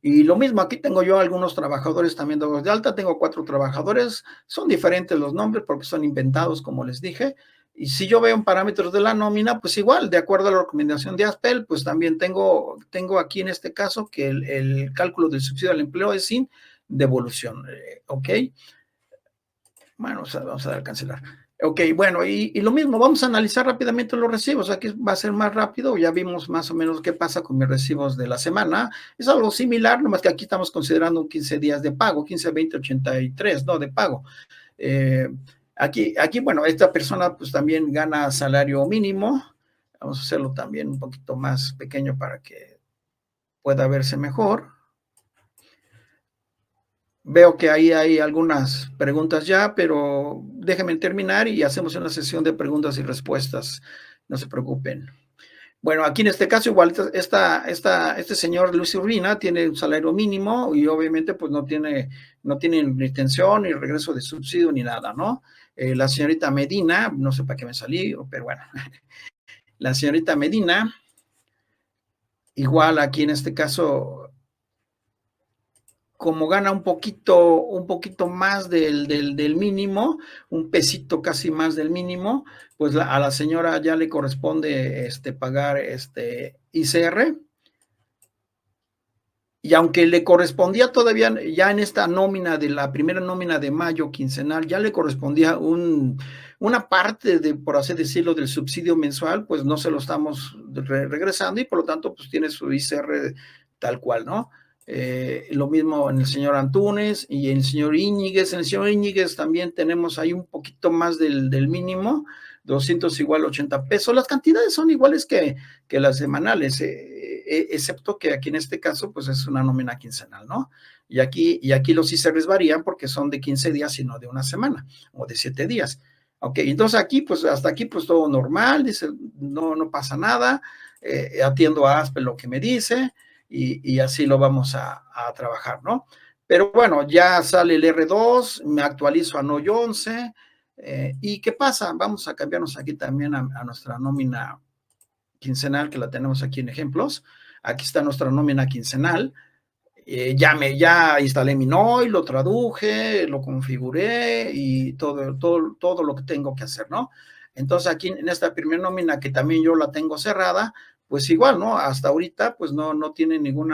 y lo mismo, aquí tengo yo algunos trabajadores también de alta, tengo 4 trabajadores, son diferentes los nombres porque son inventados, como les dije, y si yo veo en parámetros de la nómina, pues igual, de acuerdo a la recomendación de ASPEL, pues también tengo aquí en este caso que el cálculo del subsidio al empleo es sin devolución, ¿ok? Bueno, vamos a dar a cancelar. Ok, bueno, y lo mismo, vamos a analizar rápidamente los recibos. Aquí va a ser más rápido, ya vimos más o menos qué pasa con mis recibos de la semana. Es algo similar, nomás que aquí estamos considerando 15 días de pago, 15, 20, 83, ¿no? De pago. Aquí, bueno, esta persona pues también gana salario mínimo. Vamos a hacerlo también un poquito más pequeño para que pueda verse mejor. Veo que ahí hay algunas preguntas ya, pero déjenme terminar y hacemos una sesión de preguntas y respuestas. No se preocupen. Bueno, aquí en este caso igual este señor Luis Urbina tiene un salario mínimo y obviamente pues no tiene ni retención, ni regreso de subsidio, ni nada, ¿no? La señorita Medina, no sé para qué me salí, pero bueno, la señorita Medina, igual aquí en este caso, como gana un poquito más del mínimo, un pesito casi más del mínimo, pues a la señora ya le corresponde pagar ICR. Y aunque le correspondía todavía, ya en esta nómina de la primera nómina de mayo quincenal, ya le correspondía una parte de, por así decirlo, del subsidio mensual, pues no se lo estamos regresando y por lo tanto, pues tiene su ICR tal cual, ¿no? Lo mismo en el señor Antunes y en el señor Íñiguez. En el señor Íñiguez también tenemos ahí un poquito más del mínimo, 200 igual 80 pesos. Las cantidades son iguales que las semanales, excepto que aquí en este caso, pues es una nómina quincenal, ¿no? Y aquí los ICRs varían porque son de 15 días y no de una semana o de 7 días. Ok, entonces aquí, pues hasta aquí, pues todo normal, dice, no pasa nada, atiendo a ASPE lo que me dice y así lo vamos a trabajar, ¿no? Pero bueno, ya sale el R2, me actualizo a NOY 11, ¿y qué pasa? Vamos a cambiarnos aquí también a nuestra nómina quincenal, que la tenemos aquí en ejemplos. Aquí está nuestra nómina quincenal. Ya instalé mi NOI, lo traduje, lo configuré y todo lo que tengo que hacer, ¿no? Entonces aquí en esta primera nómina, que también yo la tengo cerrada, pues igual, ¿no? Hasta ahorita pues no tiene ningún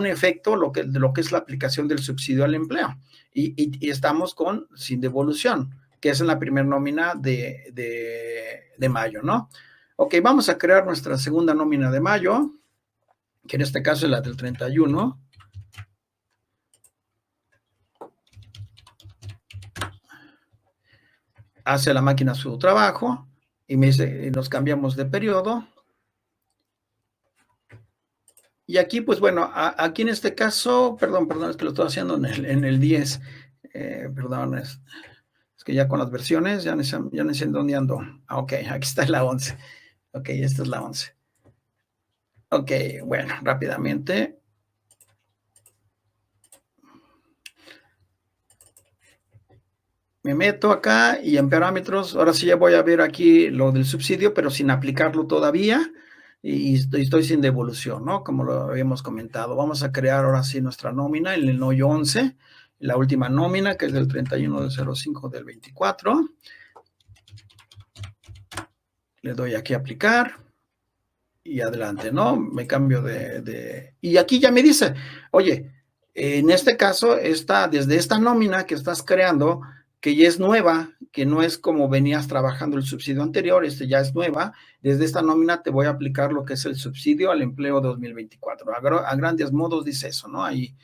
efecto de lo que es la aplicación del subsidio al empleo. Y estamos sin devolución, que es en la primera nómina de mayo, ¿no? Ok, vamos a crear nuestra segunda nómina de mayo, que en este caso es la del 31. Hace la máquina su trabajo y me dice, nos cambiamos de periodo. Y aquí, pues bueno, aquí en este caso, perdón, es que lo estoy haciendo en el 10. Perdón, es que ya con las versiones ya no sé dónde ando. Ok, aquí está la 11. Ok, esta es la 11. Ok, bueno, rápidamente. Me meto acá y en parámetros, ahora sí ya voy a ver aquí lo del subsidio, pero sin aplicarlo todavía y estoy sin devolución, ¿no? Como lo habíamos comentado. Vamos a crear ahora sí nuestra nómina en el NOY 11, la última nómina, que es del 31 del 05 del 24. Le doy aquí a aplicar y adelante, ¿no? Me cambio Y aquí ya me dice, oye, en este caso, desde esta nómina que estás creando, que ya es nueva, que no es como venías trabajando el subsidio anterior, ya es nueva, desde esta nómina te voy a aplicar lo que es el subsidio al empleo 2024. A grandes modos dice eso, ¿no? Ahí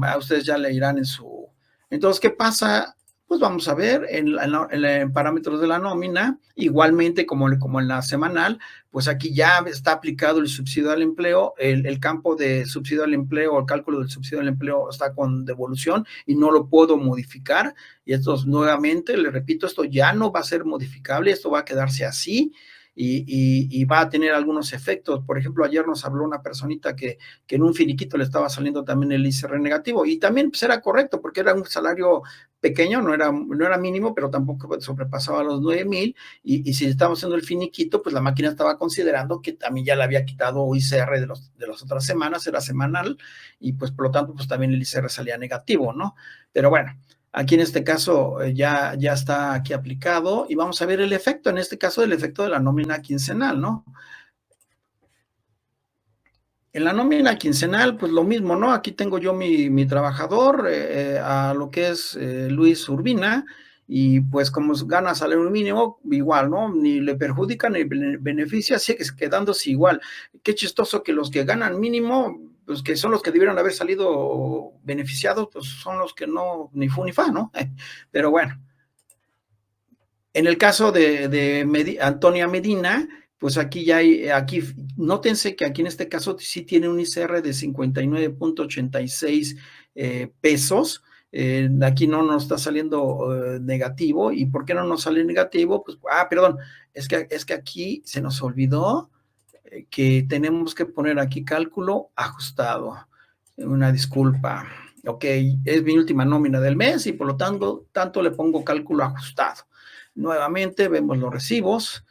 a ustedes ya le irán en su... Entonces, ¿qué pasa? Pues vamos a ver en parámetros de la nómina, igualmente como en la semanal, pues aquí ya está aplicado el subsidio al empleo, el campo de subsidio al empleo, el cálculo del subsidio al empleo está con devolución y no lo puedo modificar. Y esto nuevamente, le repito, esto ya no va a ser modificable, esto va a quedarse así. Y va a tener algunos efectos. Por ejemplo, ayer nos habló una personita que en un finiquito le estaba saliendo también el ICR negativo, y también pues era correcto, porque era un salario pequeño, no era mínimo, pero tampoco sobrepasaba los 9,000, y si estábamos haciendo el finiquito, pues la máquina estaba considerando que también ya le había quitado ICR de las otras semanas, era semanal, y pues por lo tanto, pues también el ICR salía negativo, ¿no? Pero bueno, aquí en este caso ya está aquí aplicado y vamos a ver el efecto, en este caso el efecto de la nómina quincenal, ¿no? En la nómina quincenal, pues lo mismo, ¿no? Aquí tengo yo mi trabajador, a lo que es Luis Urbina, y pues como gana salario mínimo, igual, ¿no? Ni le perjudica ni beneficia, sigue quedándose igual. Qué chistoso que los que ganan mínimo, pues que son los que debieron haber salido beneficiados, pues son los que no, ni fu ni fa, ¿no? Pero bueno. En el caso de Antonia Medina, pues aquí nótense que aquí en este caso sí tiene un ICR de 59.86 pesos, aquí no nos está saliendo negativo. ¿Y por qué no nos sale negativo? Pues, perdón, es que aquí se nos olvidó que tenemos que poner aquí cálculo ajustado. Una disculpa. Ok, es mi última nómina del mes y por lo tanto le pongo cálculo ajustado. Nuevamente vemos los recibos.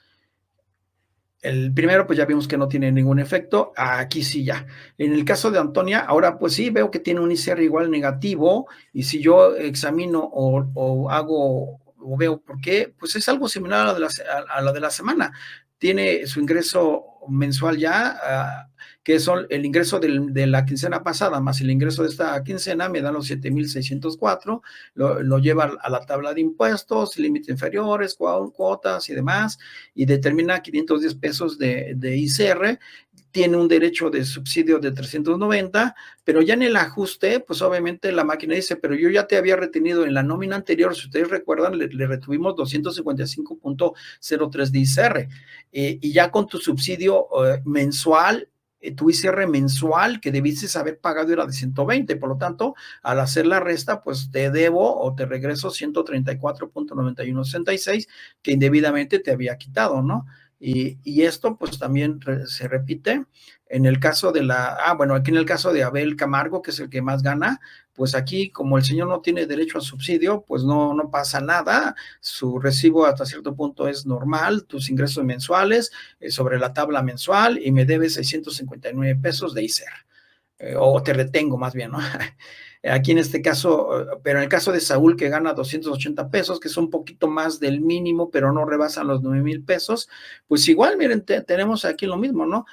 El primero, pues ya vimos que no tiene ningún efecto. Aquí sí ya. En el caso de Antonia, ahora pues sí veo que tiene un ICR igual negativo. Y si yo examino o hago o veo por qué, pues es algo similar a la de la semana. Tiene su ingreso mensual ya, que son el ingreso de la quincena pasada más el ingreso de esta quincena, me da los 7,604, lo lleva a la tabla de impuestos, límites inferiores, cuotas y demás, y determina 510 pesos de ICR, tiene un derecho de subsidio de 390, pero ya en el ajuste, pues obviamente la máquina dice, pero yo ya te había retenido en la nómina anterior, si ustedes recuerdan, le retuvimos 255.03 de ICR, y ya con tu subsidio mensual, tu ICR mensual que debiste haber pagado era de 120, por lo tanto, al hacer la resta, pues te debo o te regreso 134.9166 que indebidamente te había quitado, ¿no? Y esto pues también se repite en el caso de aquí en el caso de Abel Camargo, que es el que más gana, pues aquí como el señor no tiene derecho a subsidio, pues no pasa nada, su recibo hasta cierto punto es normal, tus ingresos mensuales sobre la tabla mensual y me debes 659 pesos de ICER, o te retengo más bien, ¿no? Aquí en este caso, pero en el caso de Saúl que gana 280 pesos, que es un poquito más del mínimo, pero no rebasan los 9,000 pesos, pues igual, miren, tenemos aquí lo mismo, ¿no?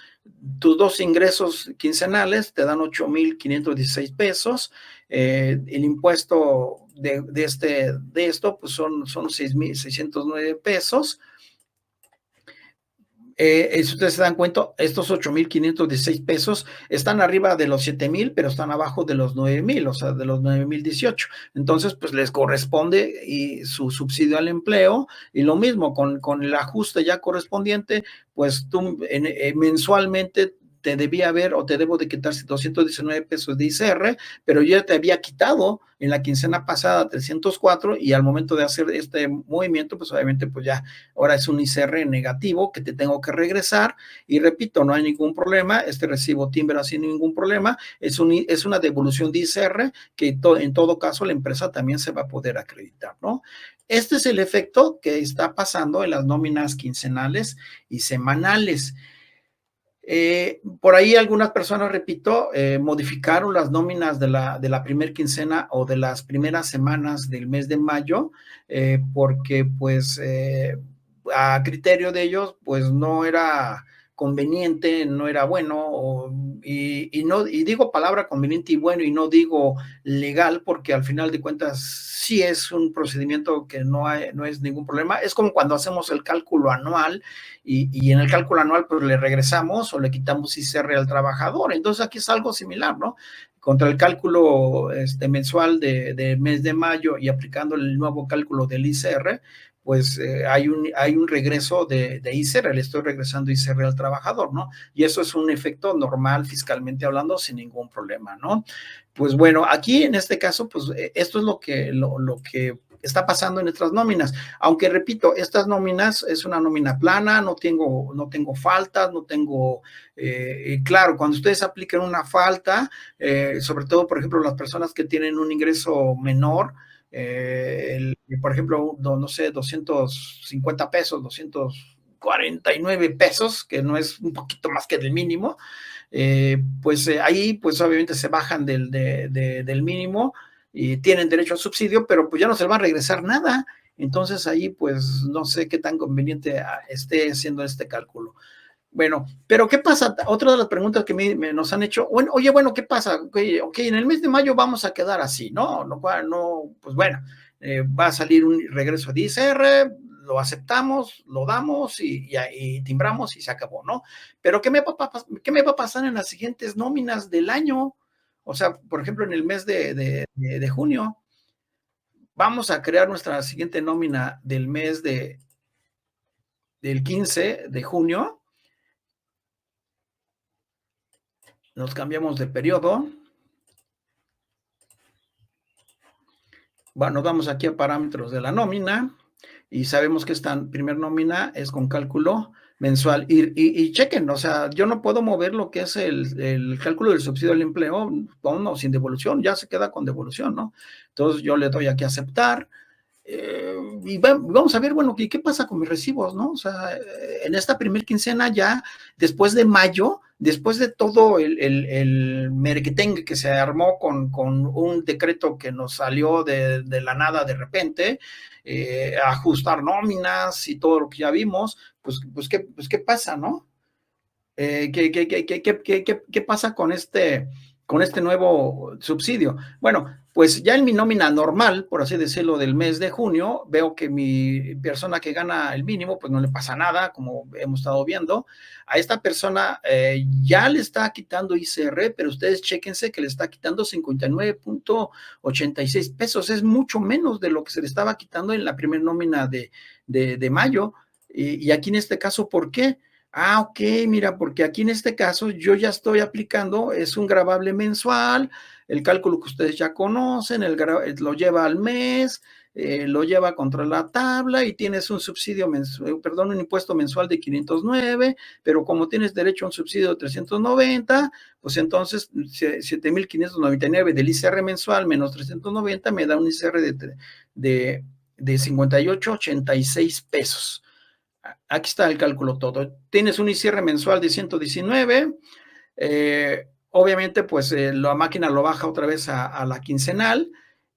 Tus dos ingresos quincenales te dan 8,516 pesos, el impuesto de esto, pues son 6,609 pesos. Si ustedes se dan cuenta, estos 8,516 pesos están arriba de los 7,000, pero están abajo de los 9,000, o sea, de los 9,018. Entonces, pues les corresponde y su subsidio al empleo, y lo mismo con el ajuste ya correspondiente, pues tú mensualmente te debía haber o te debo de quitar 219 pesos de ICR, pero yo ya te había quitado en la quincena pasada 304 y al momento de hacer este movimiento, pues obviamente pues ya ahora es un ICR negativo que te tengo que regresar y repito, no hay ningún problema, este recibo timbra sin ningún problema, es una devolución de ICR que en todo caso la empresa también se va a poder acreditar, ¿no? Este es el efecto que está pasando en las nóminas quincenales y semanales. Por ahí algunas personas, repito, modificaron las nóminas de la primer quincena o de las primeras semanas del mes de mayo, porque pues a criterio de ellos, pues no era conveniente, no era bueno, y digo palabra conveniente y bueno, y no digo legal, porque al final de cuentas sí es un procedimiento que no es ningún problema. Es como cuando hacemos el cálculo anual, y en el cálculo anual pues le regresamos o le quitamos ICR al trabajador. Entonces aquí es algo similar, ¿no? Contra el cálculo mensual de mes de mayo y aplicando el nuevo cálculo del ICR, pues hay un regreso de ICR, le estoy regresando ICR al trabajador, ¿no? Y eso es un efecto normal fiscalmente hablando sin ningún problema, ¿no? Pues bueno, aquí en este caso, pues esto es lo que está pasando en nuestras nóminas. Aunque repito, estas nóminas es una nómina plana, no tengo faltas, no tengo, claro, cuando ustedes apliquen una falta, sobre todo, por ejemplo, las personas que tienen un ingreso menor, por ejemplo, no sé, 250 pesos, 249 pesos, que no es un poquito más que del mínimo, pues ahí pues obviamente se bajan del mínimo y tienen derecho al subsidio, pero pues ya no se les va a regresar nada. Entonces ahí pues no sé qué tan conveniente esté haciendo este cálculo. Bueno, pero ¿qué pasa? Otra de las preguntas que nos han hecho, bueno, oye, bueno, ¿qué pasa? Okay, en el mes de mayo vamos a quedar así, ¿no? Lo cual no, pues bueno, va a salir un regreso de ICR, lo aceptamos, lo damos y timbramos y se acabó, ¿no? Pero ¿qué me va a pasar en las siguientes nóminas del año? O sea, por ejemplo, en el mes de junio, vamos a crear nuestra siguiente nómina del mes del 15 de junio, nos cambiamos de periodo nos vamos aquí a parámetros de la nómina y sabemos que esta primer nómina es con cálculo mensual. Y chequen, o sea, yo no puedo mover lo que es el cálculo del subsidio al empleo, no, sin devolución, ya se queda con devolución, ¿no? Entonces yo le doy aquí a aceptar. Y vamos a ver, bueno, ¿qué pasa con mis recibos, no? O sea, en esta primer quincena ya, después de mayo, después de todo el merequetengue que se armó con un decreto que nos salió de la nada de repente, ajustar nóminas y todo lo que ya vimos, ¿qué pasa, no? ¿Qué pasa con este nuevo subsidio? Bueno, pues ya en mi nómina normal, por así decirlo, del mes de junio, veo que mi persona que gana el mínimo, pues no le pasa nada, como hemos estado viendo. A esta persona ya le está quitando ISR, pero ustedes chéquense que le está quitando 59.86 pesos. Es mucho menos de lo que se le estaba quitando en la primera nómina de mayo. Y aquí en este caso, ¿por qué? Ah, ok, mira, porque aquí en este caso yo ya estoy aplicando, es un gravable mensual, el cálculo que ustedes ya conocen, lo lleva al mes, lo lleva contra la tabla y tienes un subsidio mensual, perdón, un impuesto mensual de 509, pero como tienes derecho a un subsidio de 390, pues entonces 7.599 del ICR mensual menos 390 me da un ICR de 58.86 pesos. Aquí está el cálculo todo. Tienes un ICR mensual de 119. Obviamente, pues la máquina lo baja otra vez a la quincenal.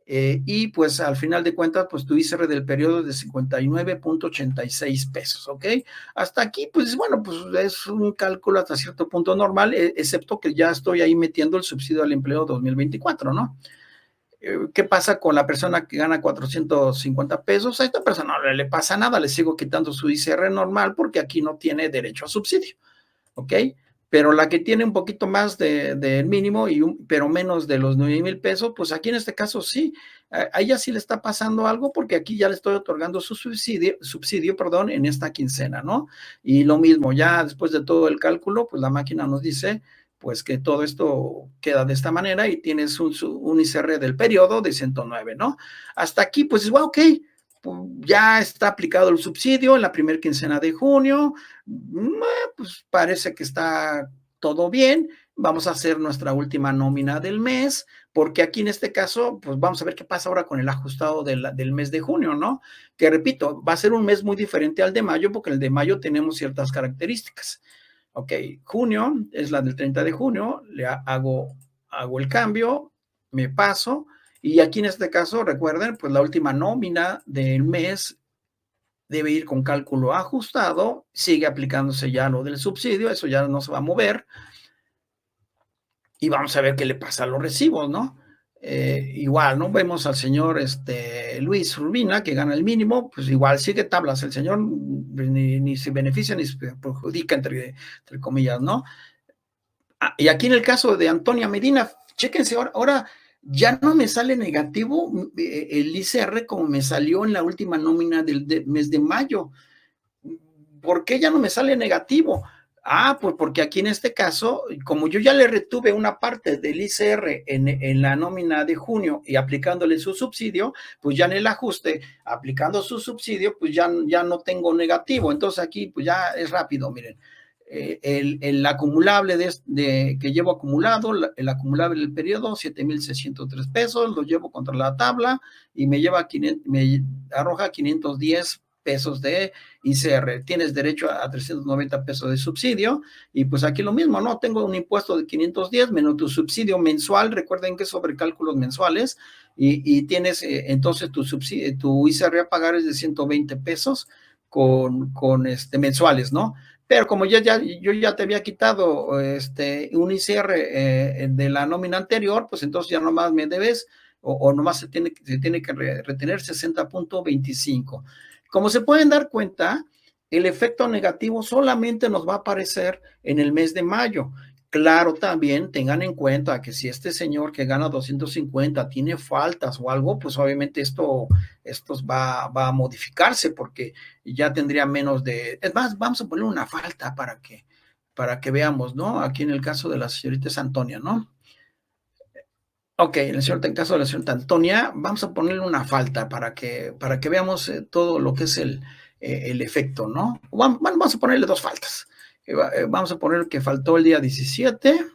Y pues al final de cuentas, pues tu ICR del periodo es de 59.86 pesos, ¿ok? Hasta aquí, pues bueno, pues es un cálculo hasta cierto punto normal, excepto que ya estoy ahí metiendo el subsidio al empleo 2024, ¿no? ¿Qué pasa con la persona que gana 450 pesos? A esta persona no le pasa nada, le sigo quitando su ICR normal porque aquí no tiene derecho a subsidio, ¿ok? Pero la que tiene un poquito más del mínimo, pero menos de los 9,000 pesos, pues aquí en este caso sí, a ella sí le está pasando algo porque aquí ya le estoy otorgando su subsidio, perdón, en esta quincena, ¿no? Y lo mismo, ya después de todo el cálculo, pues la máquina nos dice pues que todo esto queda de esta manera y tienes un ICR del periodo de 109, ¿no? Hasta aquí, pues, bueno, ok, ya está aplicado el subsidio en la primera quincena de junio, pues parece que está todo bien, vamos a hacer nuestra última nómina del mes, porque aquí en este caso, pues vamos a ver qué pasa ahora con el ajustado del mes de junio, ¿no? Que repito, va a ser un mes muy diferente al de mayo, porque el de mayo tenemos ciertas características. Ok, junio es la del 30 de junio, le hago el cambio, me paso, y aquí en este caso, recuerden, pues la última nómina del mes debe ir con cálculo ajustado, sigue aplicándose ya lo del subsidio, eso ya no se va a mover, y vamos a ver qué le pasa a los recibos, ¿no? Igual, ¿no? Vemos al señor Luis Urbina, que gana el mínimo, pues igual sigue tablas, el señor ni se beneficia ni se perjudica, entre comillas, ¿no? Y aquí en el caso de Antonia Medina, chéquense, ahora ya no me sale negativo el ICR como me salió en la última nómina del mes de mayo. ¿Por qué ya no me sale negativo? Ah, pues porque aquí en este caso, como yo ya le retuve una parte del ICR en la nómina de junio y aplicándole su subsidio, pues ya en el ajuste, aplicando su subsidio, pues ya no tengo negativo. Entonces aquí pues ya es rápido, miren. El acumulable que llevo acumulado, el acumulable del periodo, 7,603 pesos, lo llevo contra la tabla y me arroja 510 pesos de ICR. Tienes derecho a 390 pesos de subsidio y pues aquí lo mismo, ¿no? Tengo un impuesto de 510 menos tu subsidio mensual, recuerden que es sobre cálculos mensuales y tienes entonces tu ICR a pagar es de 120 pesos con mensuales, ¿no? Pero como yo ya te había quitado un ICR de la nómina anterior, pues entonces ya nomás me debes o nomás se tiene que retener 60.25. Como se pueden dar cuenta, el efecto negativo solamente nos va a aparecer en el mes de mayo. Claro, también tengan en cuenta que si este señor que gana 250 tiene faltas o algo, pues obviamente esto va a modificarse porque ya tendría menos de... Es más, vamos a poner una falta para que veamos, ¿no? Aquí en el caso de la señorita Antonia, ¿no? Ok, en caso de la señorita Antonia, vamos a ponerle una falta para que veamos todo lo que es el efecto, ¿no? Vamos a ponerle dos faltas. Vamos a poner que faltó el día 17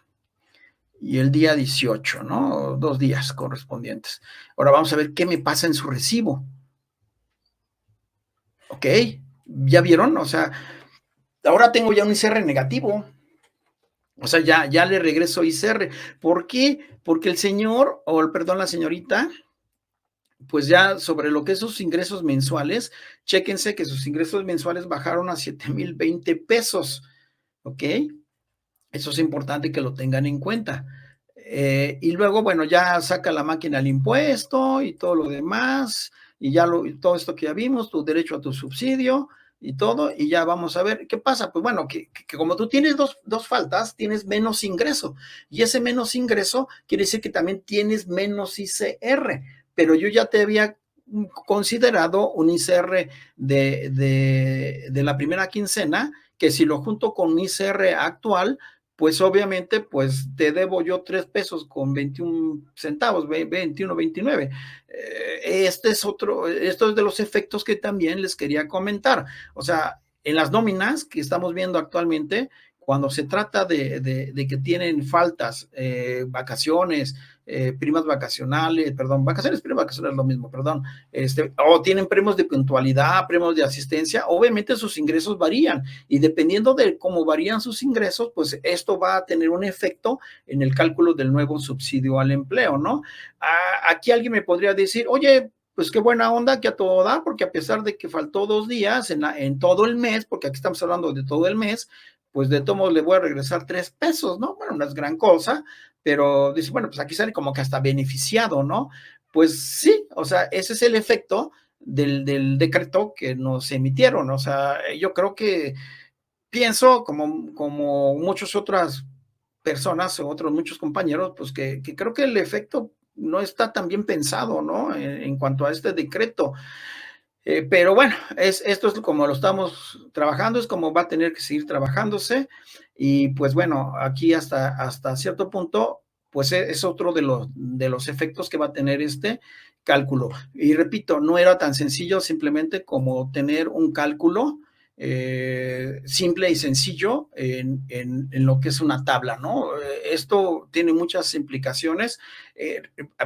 y el día 18, ¿no? 2 días correspondientes. Ahora vamos a ver qué me pasa en su recibo. Ok, ¿ya vieron? O sea, ahora tengo ya un ICR negativo. O sea, ya le regreso ICR. ¿Por qué? Porque el señor, o perdón, la señorita, pues ya sobre lo que es sus ingresos mensuales, chéquense que sus ingresos mensuales bajaron a 7,020 pesos, ¿ok? Eso es importante que lo tengan en cuenta. Y luego, bueno, ya saca la máquina el impuesto y todo lo demás, y ya todo esto que ya vimos, tu derecho a tu subsidio y todo, y ya vamos a ver qué pasa. Pues bueno, que como tú tienes dos faltas, tienes menos ingreso, y ese menos ingreso quiere decir que también tienes menos ICR, pero yo ya te había considerado un ICR de la primera quincena, que si lo junto con mi ICR actual, pues obviamente, pues te debo yo 3 pesos con 21 centavos, 21, 29. Esto es de los efectos que también les quería comentar. O sea, en las nóminas que estamos viendo actualmente, cuando se trata de que tienen faltas, vacaciones, primas vacacionales, perdón, vacaciones, primas vacacionales, lo mismo, perdón, o tienen premios de puntualidad, premios de asistencia, obviamente sus ingresos varían y dependiendo de cómo varían sus ingresos, pues esto va a tener un efecto en el cálculo del nuevo subsidio al empleo, ¿no? Aquí alguien me podría decir, oye, pues qué buena onda que a todo da, porque a pesar de que faltó 2 días en todo el mes, porque aquí estamos hablando de todo el mes, pues de todos modos le voy a regresar 3 pesos, ¿no? Bueno, no es gran cosa, pero dice, bueno, pues aquí sale como que hasta beneficiado, ¿no? Pues sí, o sea, ese es el efecto del decreto que nos emitieron. O sea, yo creo que pienso como muchas otras personas o otros muchos compañeros, pues que creo que el efecto no está tan bien pensado, ¿no? En cuanto a este decreto. Pero bueno, esto es como lo estamos trabajando, es como va a tener que seguir trabajándose. Y pues bueno, aquí hasta cierto punto, pues es otro de los efectos que va a tener este cálculo. Y repito, no era tan sencillo simplemente como tener un cálculo simple y sencillo en lo que es una tabla, ¿no? Esto tiene muchas implicaciones.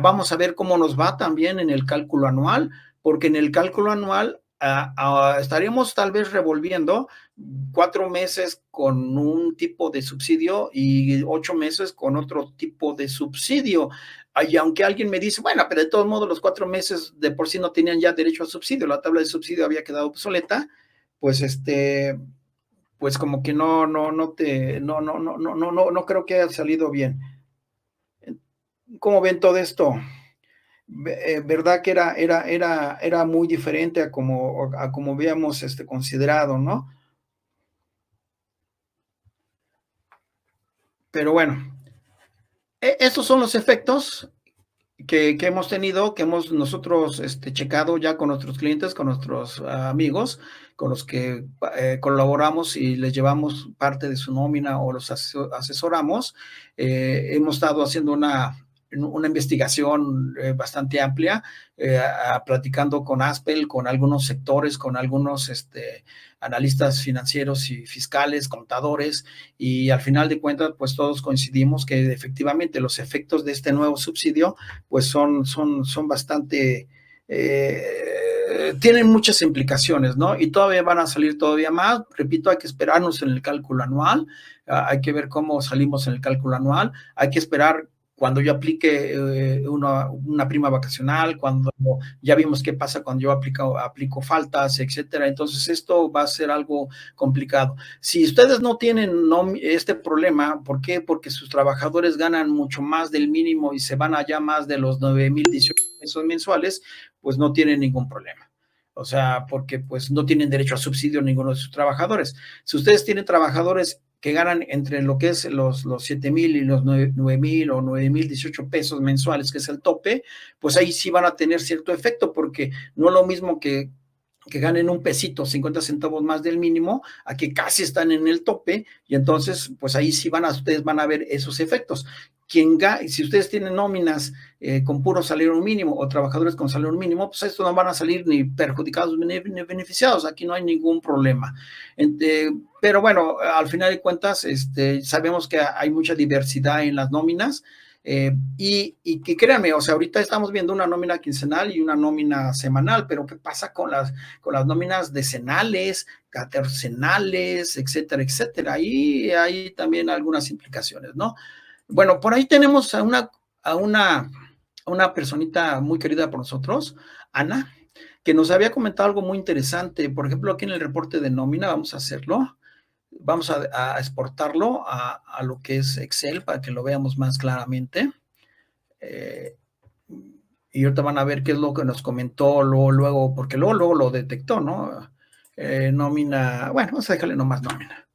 Vamos a ver cómo nos va también en el cálculo anual, porque en el cálculo anual estaríamos tal vez revolviendo 4 meses con un tipo de subsidio y 8 meses con otro tipo de subsidio. Y aunque alguien me dice, bueno, pero de todos modos los 4 meses de por sí no tenían ya derecho a subsidio, la tabla de subsidio había quedado obsoleta, pues pues como que no creo que haya salido bien. ¿Cómo ven todo esto? ¿Verdad que era muy diferente a como habíamos considerado, ¿no? Pero bueno, estos son los efectos que hemos tenido, que hemos nosotros checado ya con nuestros clientes, con nuestros amigos, con los que colaboramos y les llevamos parte de su nómina o los asesoramos. Hemos estado haciendo una investigación bastante amplia, platicando con Aspel, con algunos sectores, con algunos analistas financieros y fiscales, contadores, y al final de cuentas, pues todos coincidimos que efectivamente los efectos de este nuevo subsidio pues son bastante, tienen muchas implicaciones, ¿no? Y todavía van a salir todavía más. Repito, hay que esperarnos en el cálculo anual, hay que ver cómo salimos en el cálculo anual, hay que esperar cuando yo aplique una prima vacacional, cuando ya vimos qué pasa cuando yo aplico faltas, etcétera. Entonces esto va a ser algo complicado. Si ustedes no tienen este problema, ¿por qué? Porque sus trabajadores ganan mucho más del mínimo y se van allá más de los 9,018 pesos mensuales, pues no tienen ningún problema. O sea, porque pues no tienen derecho a subsidio ninguno de sus trabajadores. Si ustedes tienen trabajadores que ganan entre lo que es los 7,000 y los 9,000 o 9,018 pesos mensuales, que es el tope, pues ahí sí van a tener cierto efecto, porque no es lo mismo que ganen un pesito, 50 centavos más del mínimo, a que casi están en el tope, y entonces, pues ahí sí ustedes van a ver esos efectos. si ustedes tienen nóminas con puro salario mínimo o trabajadores con salario mínimo, pues estos no van a salir ni perjudicados ni beneficiados, aquí no hay ningún problema. Pero bueno, al final de cuentas, sabemos que hay mucha diversidad en las nóminas, y que créanme, o sea, ahorita estamos viendo una nómina quincenal y una nómina semanal, pero ¿qué pasa con las nóminas decenales, catorcenales, etcétera, etcétera? Ahí hay también algunas implicaciones, ¿no? Bueno, por ahí tenemos a una personita muy querida por nosotros, Ana, que nos había comentado algo muy interesante. Por ejemplo, aquí en el reporte de nómina, vamos a hacerlo, vamos a exportarlo a lo que es Excel para que lo veamos más claramente. Y ahorita van a ver qué es lo que nos comentó luego, porque luego lo detectó, ¿no? Nómina, bueno, vamos a dejarle nomás nómina.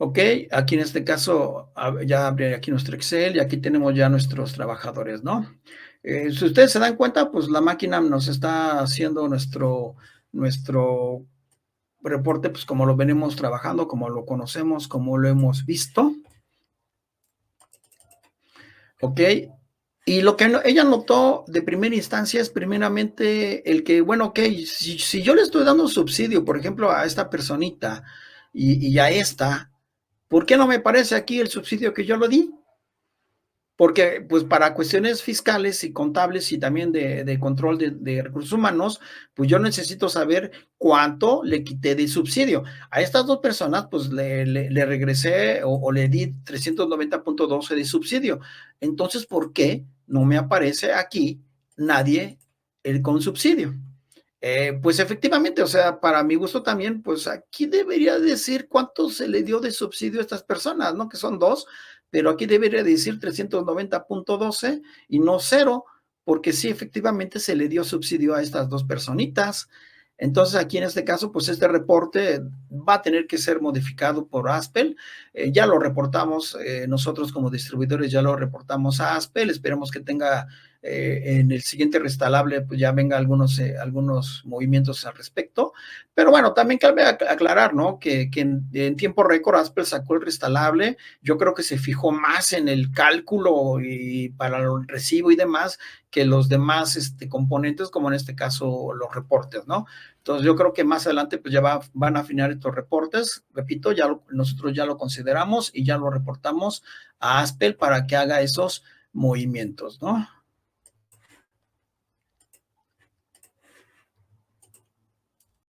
Ok, aquí en este caso ya abriré aquí nuestro Excel y aquí tenemos ya nuestros trabajadores, ¿no? Si ustedes se dan cuenta, pues la máquina nos está haciendo nuestro reporte, pues como lo venimos trabajando, como lo conocemos, como lo hemos visto. Ok, y lo que ella notó de primera instancia es primeramente el que, bueno, ok, si yo le estoy dando subsidio, por ejemplo, a esta personita y a esta, ¿por qué no me parece aquí el subsidio que yo lo di? Porque, pues, para cuestiones fiscales y contables y también de control de recursos humanos, pues yo necesito saber cuánto le quité de subsidio. A estas dos personas, pues le regresé o le di 390.12 de subsidio. Entonces, ¿por qué no me aparece aquí nadie con subsidio? Pues efectivamente, o sea, para mi gusto también, pues aquí debería decir cuánto se le dio de subsidio a estas personas, ¿no? Que son dos, pero aquí debería decir 390.12 y no cero, porque sí, efectivamente se le dio subsidio a estas dos personitas. Entonces, aquí en este caso, pues este reporte va a tener que ser modificado por Aspel. Ya lo reportamos, nosotros como distribuidores ya lo reportamos a Aspel, esperemos que tenga en el siguiente restalable pues ya venga algunos movimientos al respecto, pero bueno, también cabe aclarar, ¿no? Que en tiempo récord Aspel sacó el restalable, yo creo que se fijó más en el cálculo y para el recibo y demás que los demás componentes, como en este caso los reportes, ¿no? Entonces yo creo que más adelante pues ya van a afinar estos reportes, repito, nosotros ya lo consideramos y ya lo reportamos a Aspel para que haga esos movimientos, ¿no?